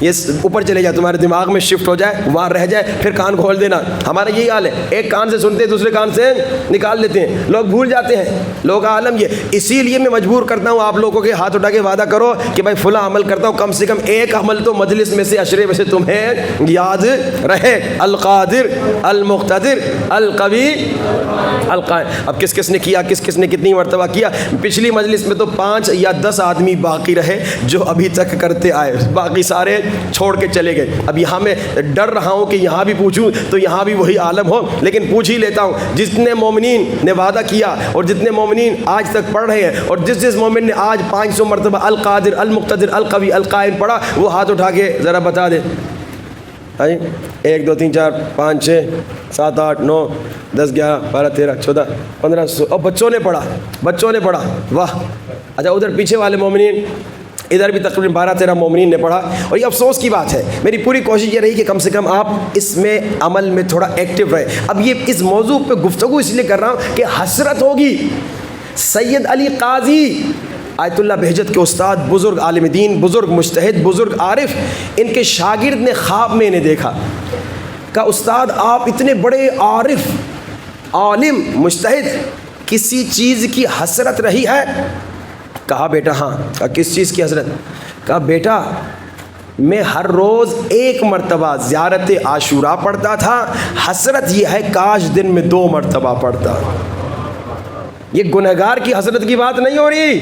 A: یہ اوپر چلے جائے، تمہارے دماغ میں شفٹ ہو جائے، وہاں رہ جائے، پھر کان کھول دینا۔ ہمارا یہی حال ہے، ایک کان سے سنتے دوسرے کان سے نکال لیتے ہیں، لوگ بھول جاتے ہیں، لوگ عالم یہ۔ اسی لیے میں مجبور کرتا ہوں آپ لوگوں کے ہاتھ اٹھا کے وعدہ کرو کہ بھائی فلاں عمل کرتا ہوں، کم سے کم ایک عمل تو مجلس میں سے عشرے میں سے تمہیں یاد رہے، القادر المقتدر القوی القائم۔ اب کس کس نے کیا، کس کس نے کتنی مرتبہ کیا؟ پچھلی مجلس میں تو 5 یا 10 آدمی باقی رہے جو ابھی تک کرتے آئے، باقی سارے چھوڑ کے چلے گئے. اب یہاں میں ڈر رہا ہوں کہ یہاں بھی پوچھوں تو یہاں بھی وہی عالم ہو, لیکن پوچھ ہی لیتا ہوں. جتنے مومنین نے وعدہ کیا اور جتنے مومنین آج تک پڑھ رہے ہیں, اور جس مومن نے آج 500 مرتبہ القادر المقتدر القوی القائم پڑھا, وہ ہاتھ اٹھا کے ذرا بتا دے. 1 2 3 4 5 6 7 8 9 10 11 12 13 14 15 اور بچوں نے پڑھا. واہ. اچھا ادھر پیچھے والے مومنین, ادھر بھی تقریباً 12-13 مومنین نے پڑھا. اور یہ افسوس کی بات ہے. میری پوری کوشش یہ رہی کہ کم سے کم آپ اس میں عمل میں تھوڑا ایکٹیو رہے. اب یہ اس موضوع پہ گفتگو اس لیے کر رہا ہوں کہ حسرت ہوگی. سید علی قاضی آیت اللہ بہجت کے استاد, بزرگ عالم دین, بزرگ مجتہد, بزرگ عارف, ان کے شاگرد نے خواب میں انہیں دیکھا. کہا استاد آپ اتنے بڑے عارف, عالم, مجتہد, کسی چیز کی حسرت رہی ہے؟ کہا بیٹا ہاں. کہا کس چیز کی حسرت؟ کہا بیٹا میں ہر روز 1 مرتبہ زیارت عاشوراء پڑھتا تھا, حسرت یہ ہے کاش دن میں 2 مرتبہ پڑھتا. یہ گنہگار کی حسرت کی بات نہیں ہو رہی,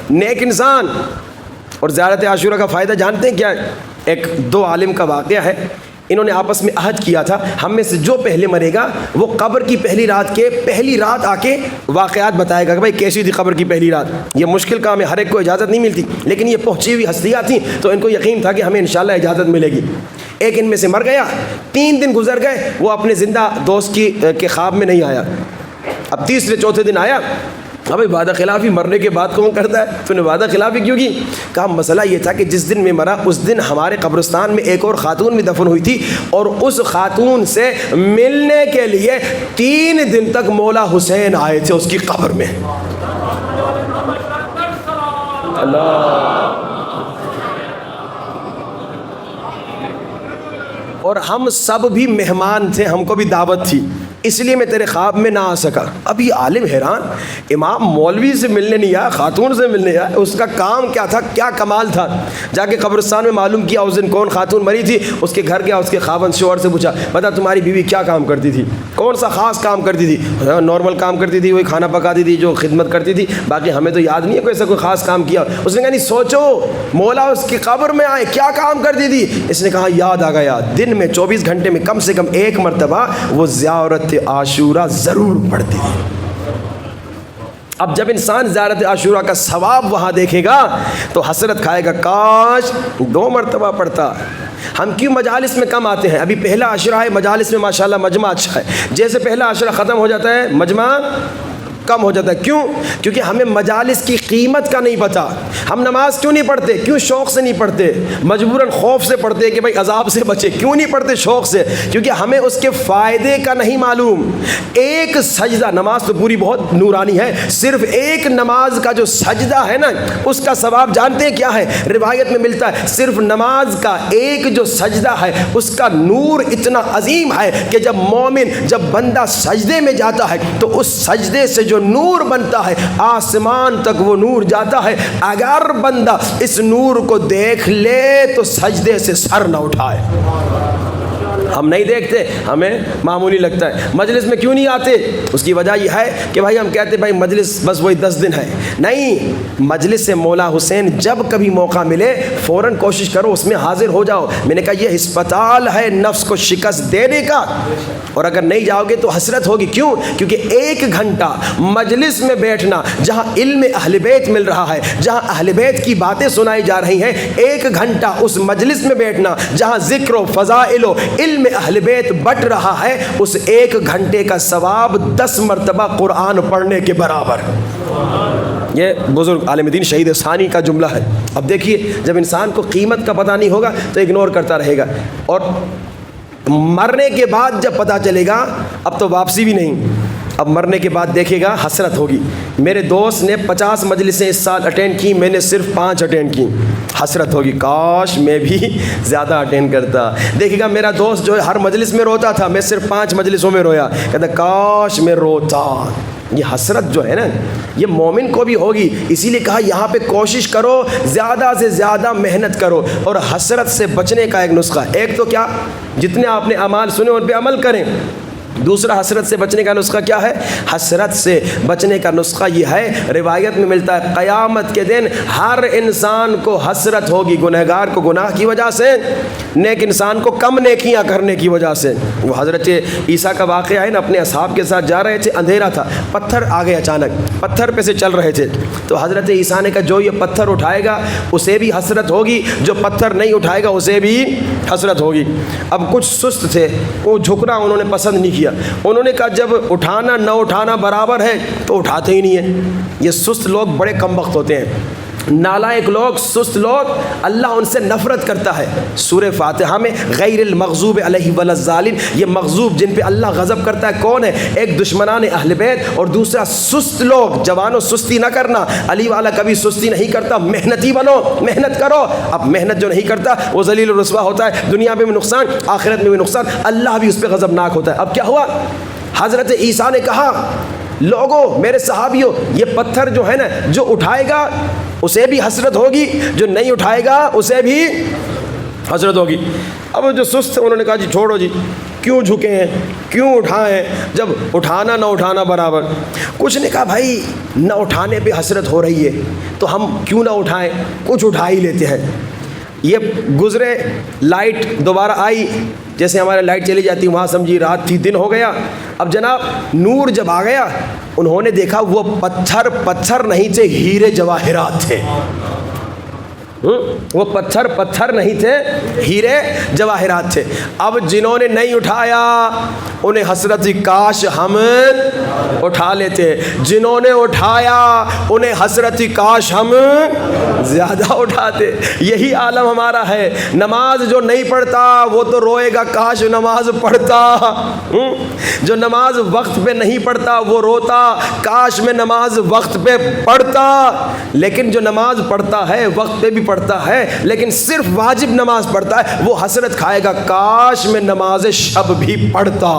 A: نیک انسان. اور زیارت عاشوراء کا فائدہ جانتے ہیں کیا ہے؟ ایک 2 عالم کا واقعہ ہے. انہوں نے آپس میں عہد کیا تھا ہم میں سے جو پہلے مرے گا وہ قبر کی پہلی رات آ کے واقعات بتائے گا کہ بھائی کیسی تھی قبر کی پہلی رات. یہ مشکل کام ہے, ہر ایک کو اجازت نہیں ملتی, لیکن یہ پہنچی ہوئی ہستیاں تھیں تو ان کو یقین تھا کہ ہمیں انشاءاللہ اجازت ملے گی. ایک ان میں سے مر گیا, 3 دن گزر گئے, وہ اپنے زندہ دوست کے خواب میں نہیں آیا. اب تیسرے چوتھے دن آیا. اب وعدہ خلافی مرنے کے بعد کون کرتا ہے؟ تو نے وعدہ خلافی کیوں کی؟ کہا مسئلہ یہ تھا کہ جس دن میں مرا اس دن ہمارے قبرستان میں ایک اور خاتون بھی دفن ہوئی تھی, اور اس خاتون سے ملنے کے لیے 3 دن تک مولا حسین آئے تھے اس کی قبر میں. اللہ. اور ہم سب بھی مہمان تھے, ہم کو بھی دعوت تھی, اس لیے میں تیرے خواب میں نہ آ سکا. اب یہ عالم حیران, امام مولوی سے ملنے نہیں آیا, خاتون سے ملنے آیا. اس کا کام کیا تھا, کیا کمال تھا؟ جا کے قبرستان میں معلوم کیا اس دن کون خاتون مری تھی. اس کے گھر گیا, اس کے خاوند شوہر سے پوچھا بتا تمہاری بیوی کیا کام کرتی تھی, کون سا خاص کام کرتی تھی؟ نارمل کام کرتی تھی, وہی کھانا پکاتی تھی جو خدمت کرتی تھی, باقی ہمیں تو یاد نہیں ہے کوئی ایسا کوئی خاص کام کیا. اس نے کہا نہیں سوچو, مولا اس کی قبر میں آئے کیا کام کرتی تھی؟ اس نے کہا یاد آ گیا, دن میں 24 گھنٹے میں کم سے کم 1 مرتبہ وہ زیارت عاشوراء ضرور پڑھتی ہے. اب جب انسان زیارت عاشوراء کا ثواب وہاں دیکھے گا تو حسرت کھائے گا کاش 2 مرتبہ پڑھتا. ہم کیوں مجالس میں کم آتے ہیں؟ ابھی پہلا عشرہ ہے, مجالس میں ماشاءاللہ مجمع اچھا ہے, جیسے پہلا عشرہ ختم ہو جاتا ہے مجمع کم ہو جاتا ہے. کیوں؟ کیونکہ ہمیں مجالس کی قیمت کا نہیں پتہ. ہم نماز کیوں نہیں پڑھتے؟ کیوں شوق سے نہیں پڑھتے؟ مجبوراً خوف سے پڑھتے کہ بھائی عذاب سے بچے. کیوں نہیں پڑھتے شوق سے؟ کیونکہ ہمیں اس کے فائدے کا نہیں معلوم. ایک سجدہ, نماز تو پوری بہت نورانی ہے, صرف ایک نماز کا جو سجدہ ہے نا اس کا ثواب جانتے ہیں کیا ہے؟ روایت میں ملتا ہے صرف نماز کا ایک جو سجدہ ہے اس کا نور اتنا عظیم ہے کہ جب مومن, جب بندہ سجدے میں جاتا ہے تو اس سجدے سے جو نور بنتا ہے آسمان تک وہ نور جاتا ہے. اگر بندہ اس نور کو دیکھ لے تو سجدے سے سر نہ اٹھائے. ہم نہیں دیکھتے, ہمیں معمولی لگتا ہے. مجلس میں کیوں نہیں آتے؟ اس کی وجہ یہ ہے کہ بھائی ہم کہتے ہیں بھائی مجلس بس وہی 10 دن ہے. نہیں, مجلس سے مولا حسین جب کبھی موقع ملے فوراً کوشش کرو اس میں حاضر ہو جاؤ. میں نے کہا یہ ہسپتال ہے نفس کو شکست دینے کا, اور اگر نہیں جاؤ گے تو حسرت ہوگی. کیوں؟ کیونکہ 1 گھنٹہ مجلس میں بیٹھنا جہاں علم اہل بیت مل رہا ہے, جہاں اہل بیت کی باتیں سنائی جا رہی ہیں, 1 گھنٹہ اس مجلس میں بیٹھنا جہاں ذکر و فضائل و علم اہل بیت بٹ رہا ہے, اس 1 گھنٹے کا ثواب 10 مرتبہ قرآن پڑھنے کے برابر. یہ بزرگ عالم دین شہید ثانی کا جملہ ہے. اب دیکھیے جب انسان کو قیمت کا پتہ نہیں ہوگا تو اگنور کرتا رہے گا, اور مرنے کے بعد جب پتہ چلے گا اب تو واپسی بھی نہیں. اب مرنے کے بعد دیکھے گا حسرت ہوگی. میرے دوست نے 50 مجلسیں اس سال اٹینڈ کی, میں نے صرف 5 اٹینڈ کی. حسرت ہوگی کاش میں بھی زیادہ اٹینڈ کرتا. دیکھے گا میرا دوست جو ہے ہر مجلس میں روتا تھا, میں صرف 5 مجلسوں میں رویا, کہتا کاش میں روتا. یہ حسرت جو ہے نا یہ مومن کو بھی ہوگی. اسی لیے کہا یہاں پہ کوشش کرو, زیادہ سے زیادہ محنت کرو. اور حسرت سے بچنے کا ایک نسخہ, ایک تو کیا, جتنے آپ نے اعمال سنے ان پہ عمل کریں. دوسرا حسرت سے بچنے کا نسخہ کیا ہے؟ حسرت سے بچنے کا نسخہ یہ ہے، روایت میں ملتا ہے قیامت کے دن ہر انسان کو حسرت ہوگی، گنہگار کو گناہ کی وجہ سے، نیک انسان کو کم نیکیاں کرنے کی وجہ سے۔ وہ حضرت عیسیٰ کا واقعہ ہے نا، اپنے اصحاب کے ساتھ جا رہے تھے، اندھیرا تھا، پتھر آ گئے اچانک، پتھر پہ سے چل رہے تھے، تو حضرت عیسیٰ نے کہا جو یہ پتھر اٹھائے گا اسے بھی حسرت ہوگی، جو پتھر نہیں اٹھائے گا اسے بھی حسرت ہوگی۔ اب کچھ سست تھے، وہ جھکنا انہوں نے پسند نہیں کیا، انہوں نے کہا جب اٹھانا نہ اٹھانا برابر ہے تو اٹھاتے ہی نہیں ہیں۔ یہ سست لوگ بڑے کم وقت ہوتے ہیں، نالائق لوگ، سست لوگ، اللہ ان سے نفرت کرتا ہے۔ سورہ فاتحہ میں غیر المغضوب علیہ ولا الضالین، یہ مغضوب جن پہ اللہ غضب کرتا ہے کون ہے؟ ایک دشمنان اہل بیت، اور دوسرا سست لوگ۔ جوانوں سستی نہ کرنا، علی والا کبھی سستی نہیں کرتا، محنتی بنو، محنت کرو۔ اب محنت جو نہیں کرتا وہ ذلیل و رسوا ہوتا ہے، دنیا میں بھی نقصان، آخرت میں بھی نقصان، اللہ بھی اس پہ غضبناک ہوتا ہے۔ اب کیا ہوا؟ حضرت عیسیٰ نے کہا لوگوں، میرے صحابیوں، یہ پتھر جو ہے نا، جو اٹھائے گا اسے بھی حسرت ہوگی، جو نہیں اٹھائے گا اسے بھی حسرت ہوگی۔ اب جو سست انہوں نے کہا جی چھوڑو جی، کیوں جھکے ہیں، کیوں اٹھائیں جب اٹھانا نہ اٹھانا برابر۔ کچھ نے کہا بھائی نہ اٹھانے پہ حسرت ہو رہی ہے تو ہم کیوں نہ اٹھائیں، کچھ اٹھا ہی لیتے ہیں۔ یہ گزرے، لائٹ دوبارہ آئی، جیسے ہمارے لائٹ چلی جاتی وہاں سمجھی رات تھی، دن ہو گیا۔ اب جناب نور جب آ گیا، انہوں نے دیکھا وہ پتھر نہیں تھے، ہیرے جواہرات تھے۔ وہ پتھر نہیں تھے، ہیرے جواہرات تھے۔ اب جنہوں نے نہیں اٹھایا انہیں حسرت تھی، کاش ہم اٹھا لیتے، جنہوں نے اٹھایا انہیں حسرت تھی، کاش ہم زیادہ اٹھاتے۔ یہی عالم ہمارا ہے۔ نماز جو نہیں پڑھتا وہ تو روئے گا کاش نماز پڑھتا، جو نماز وقت پہ نہیں پڑھتا وہ روتا کاش میں نماز وقت پہ پڑھتا۔ لیکن جو نماز پڑھتا ہے وقت پہ بھی پڑھتا ہے لیکن صرف واجب نماز پڑھتا ہے، وہ حسرت کھائے گا کاش میں نماز شب بھی پڑھتا۔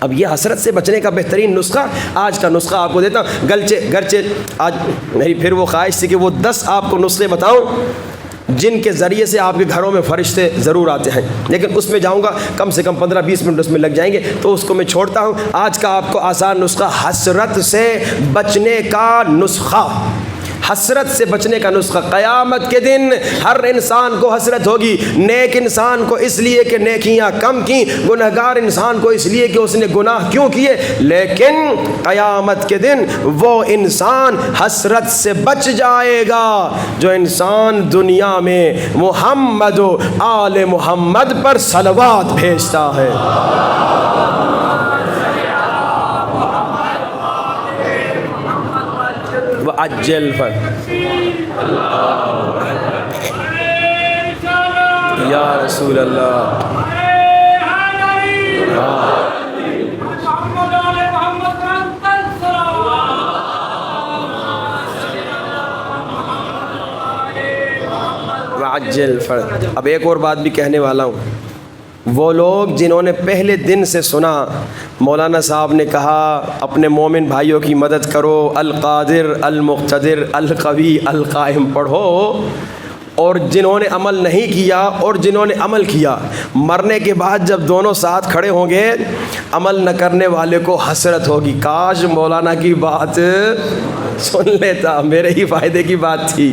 A: اب یہ حسرت سے بچنے کا بہترین نسخہ، آج کا نسخہ آپ کو دیتا ہوں، گرچہ آج میری پھر وہ خواہش تھی کہ وہ 10 آپ کو نسخے بتاؤں جن کے ذریعے سے آپ کے گھروں میں فرشتے ضرور آتے ہیں، لیکن اس میں جاؤں گا کم سے کم 15-20 منٹ اس میں لگ جائیں گے، تو اس کو میں چھوڑتا ہوں۔ آج کا آپ کو آسان نسخہ، حسرت سے بچنے کا نسخہ، حسرت سے بچنے کا نسخہ۔ قیامت کے دن ہر انسان کو حسرت ہوگی، نیک انسان کو اس لیے کہ نیکیاں کم کی، گنہگار انسان کو اس لیے کہ اس نے گناہ کیوں کیے، لیکن قیامت کے دن وہ انسان حسرت سے بچ جائے گا جو انسان دنیا میں محمد و آل محمد پر صلوات بھیجتا ہے۔ وعجل پر یا رسول اللہ، وعجل پر۔ اب ایک اور بات بھی کہنے والا ہوں، وہ لوگ جنہوں نے پہلے دن سے سنا مولانا صاحب نے کہا اپنے مومن بھائیوں کی مدد کرو، القادر المقتدر القوی القائم پڑھو، اور جنہوں نے عمل نہیں کیا اور جنہوں نے عمل کیا، مرنے کے بعد جب دونوں ساتھ کھڑے ہوں گے عمل نہ کرنے والے کو حسرت ہوگی، کاش مولانا کی بات سن لیتا، میرے ہی فائدے کی بات تھی۔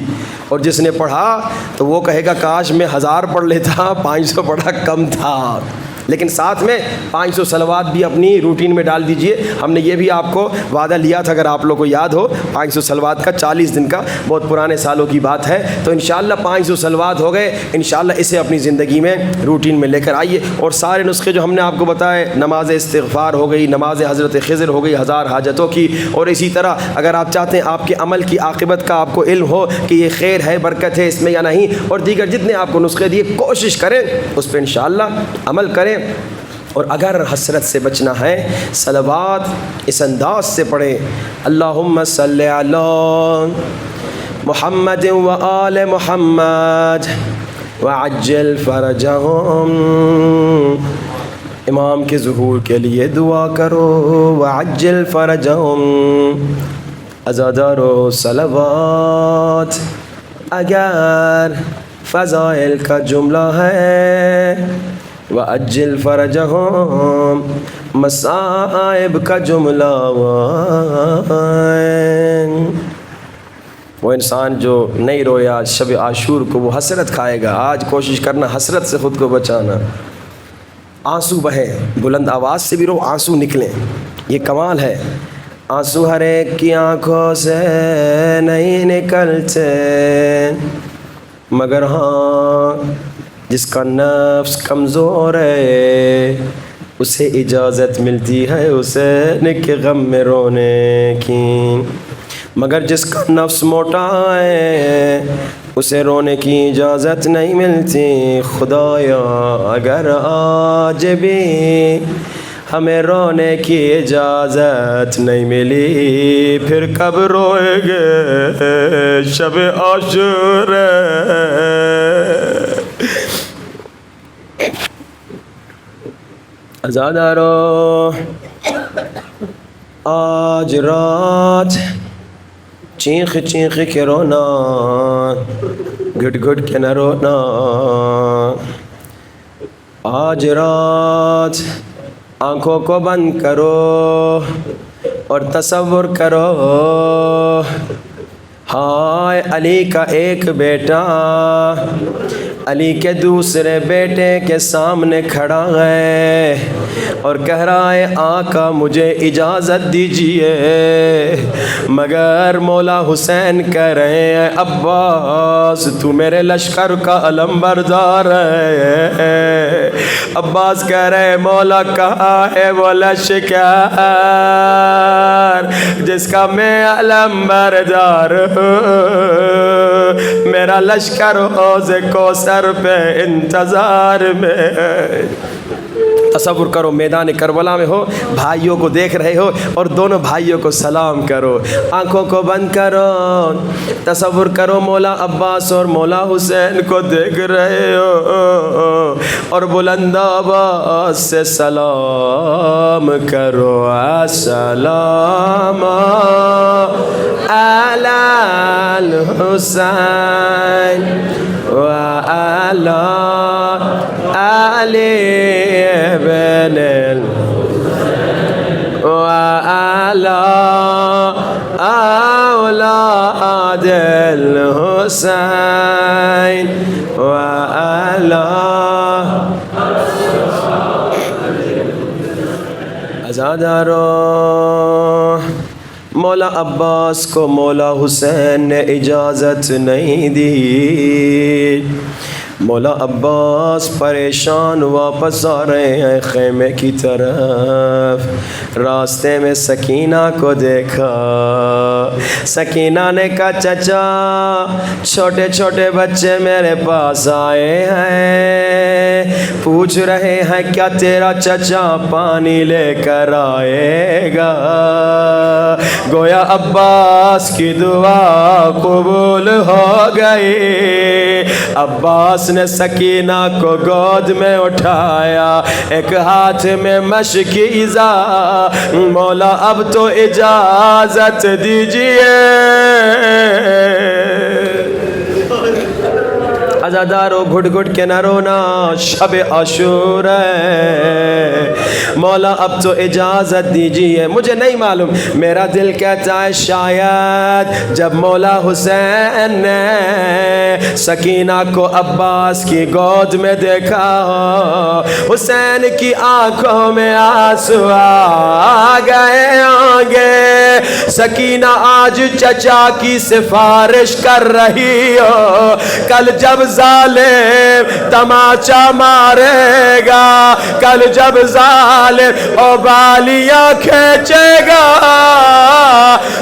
A: اور جس نے پڑھا تو وہ کہے گا کاش میں 1000 پڑھ لیتا، 500 پڑھا کم تھا۔ لیکن ساتھ میں 500 صلوات بھی اپنی روٹین میں ڈال دیجئے۔ ہم نے یہ بھی آپ کو وعدہ لیا تھا، اگر آپ لوگوں کو یاد ہو، 500 صلوات کا 40 دن کا، بہت پرانے سالوں کی بات ہے۔ تو انشاءاللہ 500 صلوات ہو گئے، انشاءاللہ اسے اپنی زندگی میں روٹین میں لے کر آئیے۔ اور سارے نسخے جو ہم نے آپ کو بتائے، نماز استغفار ہو گئی، نماز حضرت خضر ہو گئی 1000 حاجتوں کی، اور اسی طرح اگر آپ چاہتے ہیں آپ کے عمل کی عاقبت کا آپ کو علم ہو کہ یہ خیر ہے، برکت ہے اس میں یا نہیں، اور دیگر جتنے آپ کو نسخے دیے کوشش کریں اس پہ انشاءاللہ عمل کریں۔ اور اگر حسرت سے بچنا ہے صلوات اس انداز سے پڑھیں، اللہم صلی علی محمد و آل محمد وعجل فرجہم، امام کے ظہور کے لیے دعا کرو، وعجل فرجہم، ازادار و صلوات اگر فضائل کا جملہ ہے وَأَجِّلْ فَرَجَهُمْ مصائب کا جملہ وہ انسان جو نہیں رویا شب عاشور کو وہ حسرت کھائے گا. آج کوشش کرنا حسرت سے خود کو بچانا. آنسو بہیں, بلند آواز سے بھی رو, آنسو نکلیں, یہ کمال ہے. آنسو ہر ایک کی آنکھوں سے نہیں نکلتے, مگر ہاں جس کا نفس کمزور ہے اسے اجازت ملتی ہے حسین کے غم میں رونے کی. مگر جس کا نفس موٹا ہے اسے رونے کی اجازت نہیں ملتی. خدایا اگر آج بھی ہمیں رونے کی اجازت نہیں ملی پھر کب روئیں گے شب عاشور. عزادارو آج رات چیخ چیخ کے رونا, گھٹ گھٹ کے نہ رونا. آج رات آنکھوں کو بند کرو اور تصور کرو, ہائے علی کا ایک بیٹا علی کے دوسرے بیٹے کے سامنے کھڑا ہے اور کہہ رہا ہے آقا مجھے اجازت دیجیے, مگر مولا حسین کہہ رہے ہیں عباس تو میرے لشکر کا علم بردار ہے. عباس کہہ رہے ہیں مولا کہاں ہے وہ لشکر جس کا میں علم بردار ہوں, میرا لشکر حوض کوثر پہ انتظار میں. تصور کرو میدان کربلا میں ہو, بھائیوں کو دیکھ رہے ہو اور دونوں بھائیوں کو سلام کرو. آنکھوں کو بند کرو, تصور کرو مولا عباس اور مولا حسین کو دیکھ رہے ہو اور بلند آواز سے سلام کرو. السلام علی الحسین وعلی علی بن وعلى أولاد الحسين وعلى عزادارو مولا عباس کو مولا حسین نے اجازت نہیں دی. مولا عباس پریشان واپس آ رہے ہیں خیمے کی طرف. راستے میں سکینہ کو دیکھا. سکینہ نے کہا چچا چھوٹے چھوٹے بچے میرے پاس آئے ہیں, پوچھ رہے ہیں کیا تیرا چچا پانی لے کر آئے گا. گویا عباس کی دعا قبول ہو گئی. عباس نے سکینہ کو گود میں اٹھایا, ایک ہاتھ میں مشکیزہ. مولا اب تو اجازت دیجیے. عزادارو گھٹ گھٹ کے نہ رونا, شب عاشور ہے. مولا اب تو اجازت دیجیے. مجھے نہیں معلوم, میرا دل کہتا ہے شاید جب مولا حسین نے سکینہ کو عباس کی گود میں دیکھا ہو, حسین کی آنکھوں میں آنسو آ گئے ہوں گے. سکینہ آج چچا کی سفارش کر رہی ہو, کل جب ظالم تماچا مارے گا, کل جب ظالم ابالیاں کھینچے گا,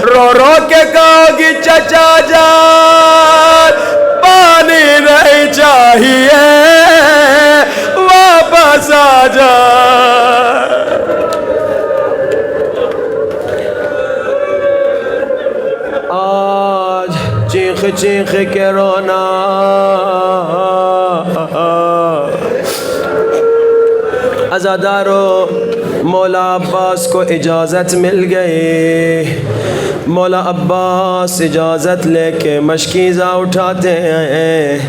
A: رو رو کے کہو گی چچا جان پانی نہیں چاہیے واپس آ جا. آج چیخ چیخ کے رونا. عزادارو مولا عباس کو اجازت مل گئی. مولا عباس اجازت لے کے مشکیزہ اٹھاتے ہیں،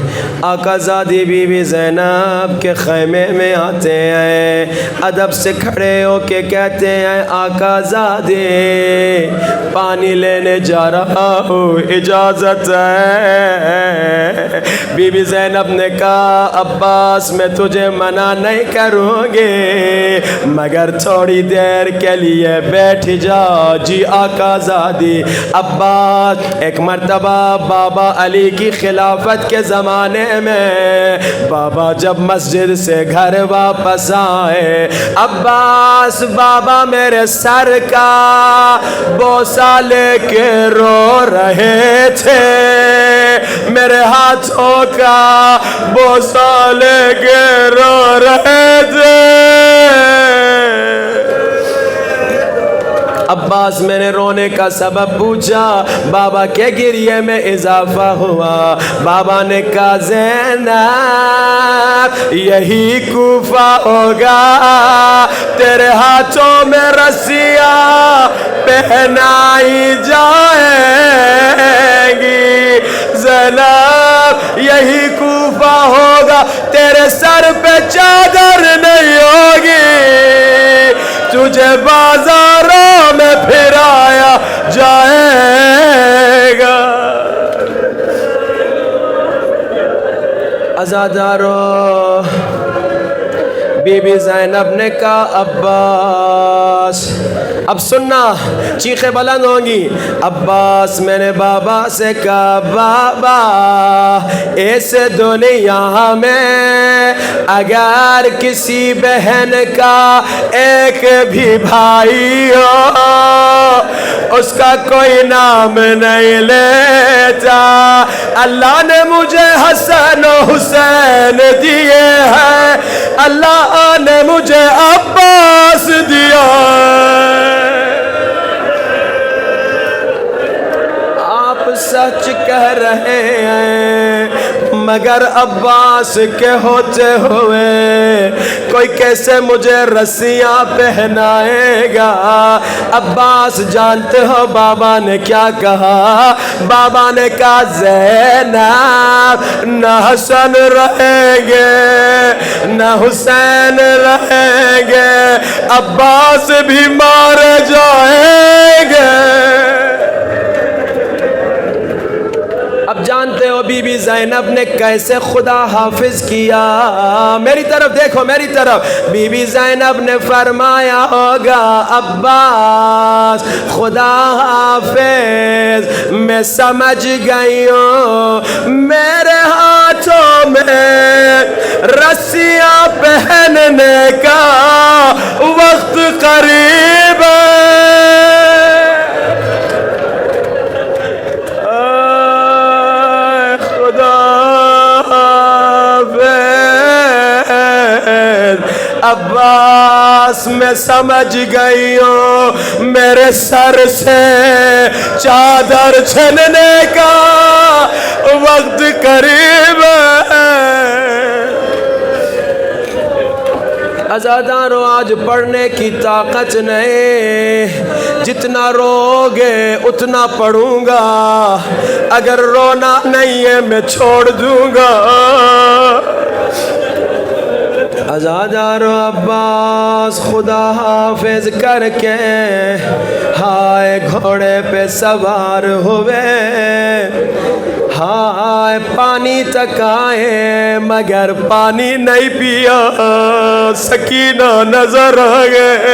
A: آقا زادی بی بی زینب کے خیمے میں آتے ہیں، ادب سے کھڑے ہو کے کہتے ہیں آقا زادی پانی لینے جا رہا ہوں، اجازت ہے؟ بی بی زینب نے کہا عباس میں تجھے منع نہیں کروں گی مگر تھوڑی دیر کے لیے بیٹھ جا۔ جی آقا زادی۔ عباس ایک مرتبہ بابا علی کی خلافت کے زمانے میں بابا جب مسجد سے گھر واپس آئے، عباس بابا میرے سر کا بوسہ لے کے رو رہے تھے، میرے ہاتھوں کا بوسہ لے کے رو رہے تھے۔ عباس میں نے رونے کا سبب پوچھا، بابا کے گریے میں اضافہ ہوا۔ بابا نے کہا زینب یہی کوفہ ہوگا، تیرے ہاتھوں میں رسیاں پہنائی جائیں گی، زینب یہی کوفہ ہوگا، تیرے سر پہ چادر نہیں ہوگی، تجھے بازاروں میں پھرایا جائے گا۔ عزادارو، بی بی زینب نے کہا عباس، اب سننا چیخیں بلند ہوں گی۔ عباس میں نے بابا سے کہا بابا اس دنیا میں اگر کسی بہن کا ایک بھی بھائی ہو اس کا کوئی نام نہیں لیتا، اللہ نے مجھے حسن و حسین دیے ہیں، اللہ نے مجھے عباس دیا ہے۔ آپ سچ کہہ رہے ہیں مگر عباس کے ہوتے ہوئے کوئی کیسے مجھے رسیاں پہنائے گا؟ عباس جانتے ہو بابا نے کیا کہا؟ بابا نے کہا زینب نہ حسن رہیں گے نہ حسین رہیں گے، عباس بھی مارے جائیں گے۔ اب جانتے ہو بی بی زینب نے کیسے خدا حافظ کیا؟ میری طرف دیکھو، میری طرف۔ بی بی زینب نے فرمایا ہوگا عباس خدا حافظ، میں سمجھ گئی ہوں میرے ہاتھوں میں رسیاں پہننے کا وقت قریب ہے۔ عباس میں سمجھ گئی ہوں میرے سر سے چادر چھننے کا وقت قریب ہے۔ عزادارو آج پڑھنے کی طاقت نہیں، جتنا رو گے اتنا پڑھوں گا، اگر رونا نہیں ہے میں چھوڑ دوں گا۔ عزادارو عباس خدا حافظ کر کے ہائے گھوڑے پہ سوار ہوئے، ہائے پانی تک آئے مگر پانی نہیں پیا، سکینہ نظر آ گئے۔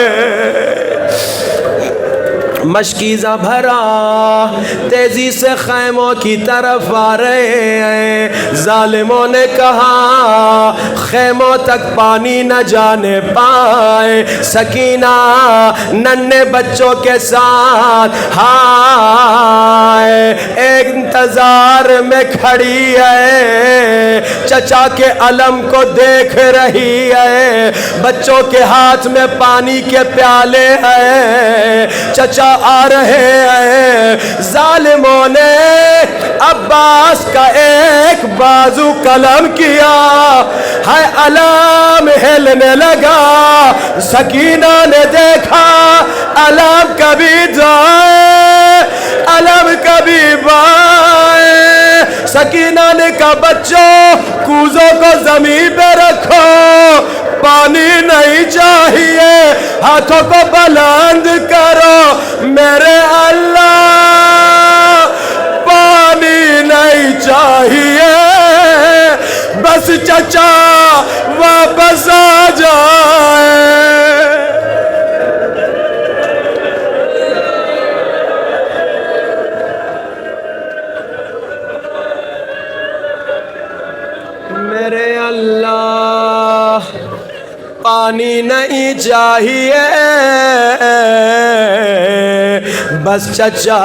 A: مشکیزہ بھرا تیزی سے خیموں کی طرف آ رہے ہیں، ظالموں نے کہا خیموں تک پانی نہ جانے پائے، سکینہ ننھے بچوں کے ساتھ ہائے ایک انتظار میں کھڑی ہے، چچا کے علم کو دیکھ رہی ہے، بچوں کے ہاتھ میں پانی کے پیالے ہیں، چچا آ رہے ہیں۔ ظالموں نے عباس کا ایک بازو قلم کیا ہے، علم ہلنے لگا، سکینہ نے دیکھا علم کبھی جائے سکینہ نے کہا بچوں کوزوں کو زمین پہ رکھو، پانی نہیں چاہیے، ہاتھوں کو بلند کرو، میرے اللہ پانی نہیں چاہیے، بس چچا واپس آ جائے۔ میرے اللہ پانی نہیں چاہیے، بس چچا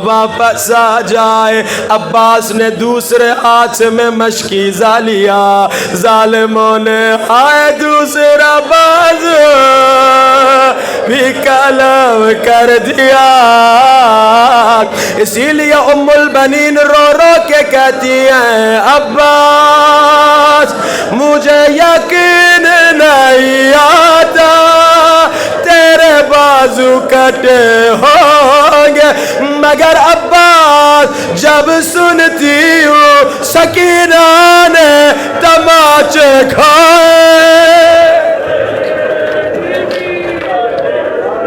A: واپس آ جائے۔ عباس نے دوسرے ہاتھ میں مشکیزہ لیا، ظالموں نے آئے دوسرا بازو بھی قلم کر دیا۔ اسی لیے ام البنین رو رو کے کہتی ہیں عباس مجھے یقین نہیں آتا تیرے بازو کٹے ہوں گے، مگر عباس جب سنتی ہوں سکینہ نے تماچے کھائے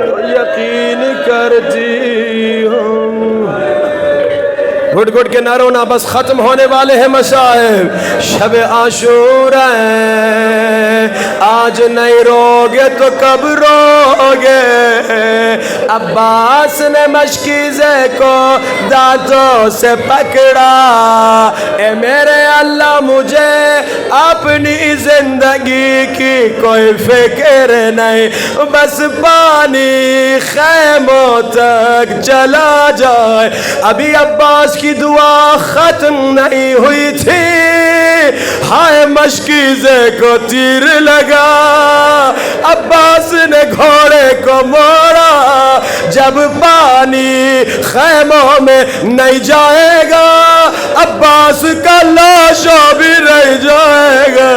A: تو یقین کرتی ہوں۔ گھٹ گھٹ کے نہ رونا، بس ختم ہونے والے ہیں مصائب، شب عاشورا ہے، آج نہیں روگے تو کب روگے۔ عباس نے مشکیزے کو دانتوں سے پکڑا، اے میرے اللہ مجھے اپنی زندگی کی کوئی فکر نہیں، بس پانی خیموں تک چلا جائے۔ ابھی عباس کی دعا ختم نہیں ہوئی تھی، ہائے مشکیزے کو تیر لگا، عباس نے گھوڑے کو موڑا، جب پانی خیموں میں نہیں جائے گا عباس کا لاشا بھی رہ جائے گا۔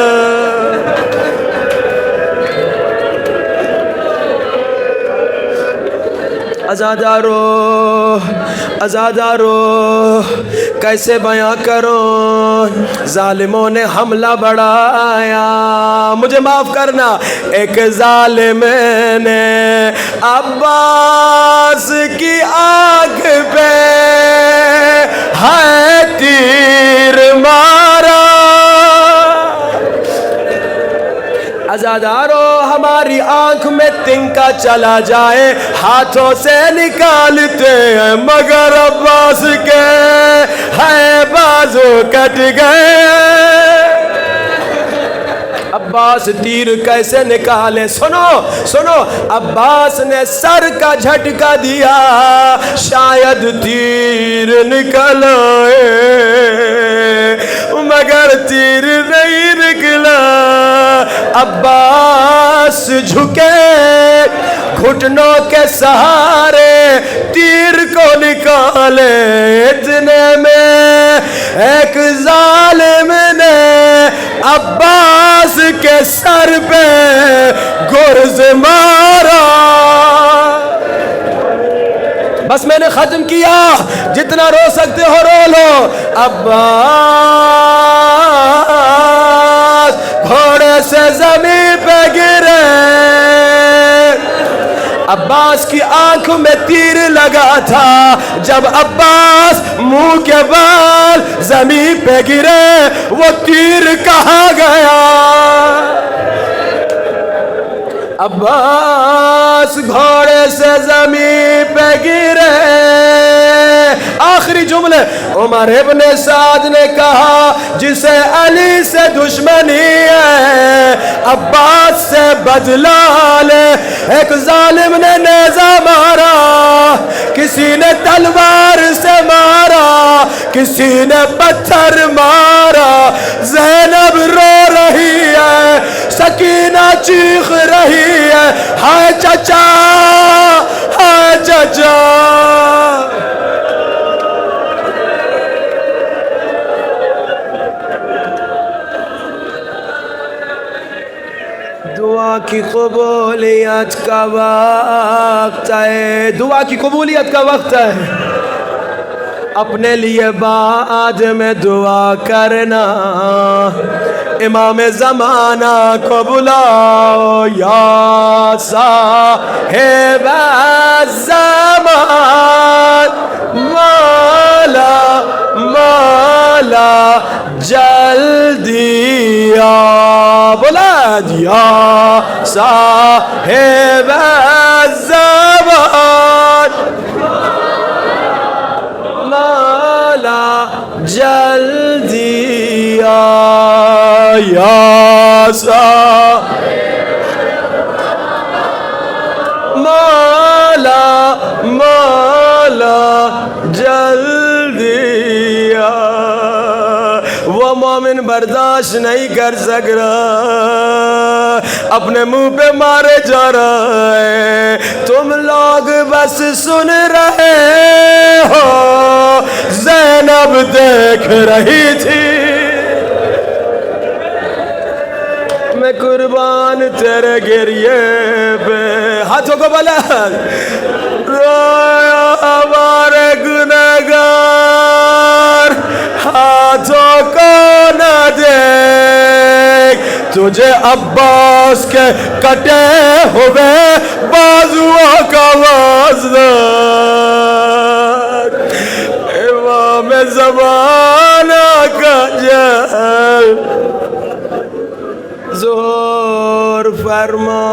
A: عزادارو عزادارو کیسے بیاں کروں، ظالموں نے حملہ بڑھایا، مجھے معاف کرنا، ایک ظالم نے عباس کی آنکھ پہ ہے تیر مارا۔ عزادارو ہماری آنکھ میں تنکا چلا جائے ہاتھوں سے نکالتے ہیں، مگر عباس کے ہے بازو کٹ گئے۔ عباس تیر کیسے نکالے، سنو سنو، عباس نے سر کا جھٹکا دیا، شاید تیر نکل آئے، مگر تیر نہیں نکلا۔ عباس جھکے گھٹنوں کے سہارے تیر کو نکالے، اتنے میں ایک ظالم نے عباس کے سر پہ گرز مارا۔ بس میں نے ختم کیا، جتنا رو سکتے ہو رو لو۔ عباس گھوڑے سے زمین پہ گرے، عباس کی آنکھ میں تیر لگا تھا، جب عباس منہ کے بال زمین پہ گرے وہ تیر کہاں گیا؟ عباس گھوڑے سے زمین پہ گرے۔ آخری جملے عمر ابن سعد نے کہا جسے علی سے دشمنی ہے عباس سے بدلہ لے۔ ایک ظالم نے نیزہ مارا، کسی نے تلوار سے مارا، کسی نے پتھر مارا، زینب رو رہی ہے، سکینہ چیخ رہی ہے، ہائے چچا ہائے چچا۔ دعا کی قبولیت کا وقت ہے، دعا کی قبولیت کا وقت ہے۔ اپنے لیے بعد میں دعا کرنا، امام زمانہ کو بلاؤ یا صاحب الزمان، مولا مولا جلدی آ، بلند یا صاحب الزمان، مولا جلدی آ یا صاحب مولا مولا جلدی آ۔ وہ مومن برداشت نہیں کر سک رہا، اپنے منہ پہ مارے جا رہا ہے، تم لوگ بس سن رہے ہو، زینب دیکھ رہی تھی، میں قربان تیرے گریے پہ، ہاتھوں کو بلند، رویا ہمارے گنہگار، ہاتھوں کو نہ دیکھ، تجھے عباس کے کٹے ہوئے بازوؤں کا وازدار، امام زمانہ کا جل ظہور فرما،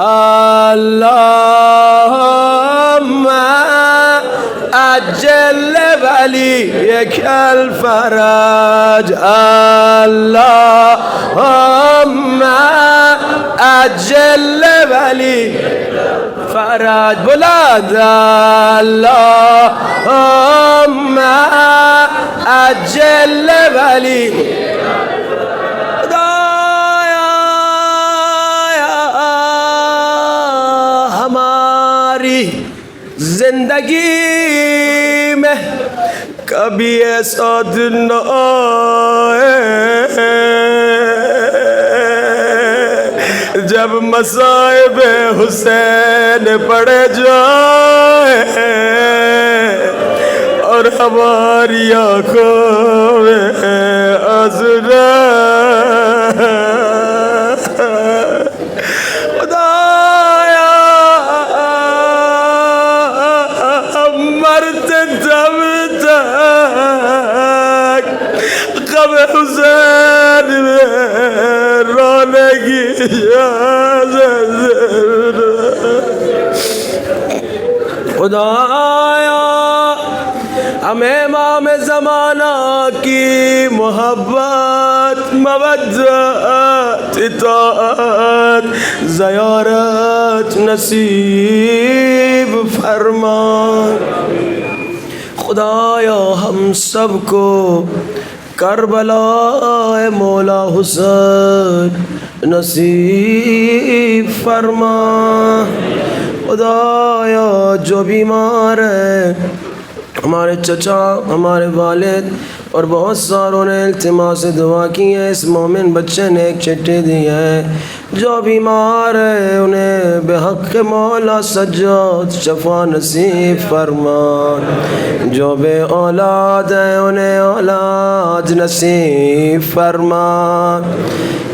A: اللہم اجل ولیک الفرج، اللہم اجل ولیک فرج، بلند، اللہم اجل ولیک، زندگی میں کبھی ایسا دن نہ آئے جب مصائب حسین پڑے جائے اور ہماری آنکھوں میں آنسو، حسین میں رونے کی اجازت، خدایا ہمیں امام زمانہ کی محبت، مودت، اطاعت، زیارت نصیب فرما، خدایا ہم سب کو کربلا مولا حسین نصیب فرما، خدایا جو بیمار ہے، ہمارے چچا، ہمارے والد اور بہت ساروں نے التماس سے دعا کی ہے، اس مومن بچے نے ایک چٹھی دی ہے، جو بیمار ہے انہیں بحق مولا سجاد شفا نصیب فرما، جو بے اولاد ہے انہیں اولاد نصیب فرما،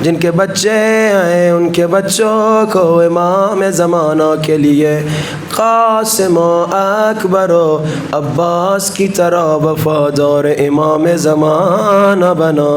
A: جن کے بچے ہیں ان کے بچوں کو امام زمانہ کے لیے قاسم و اکبر و عباس کی طرح وفادار امام زمانہ بنا۔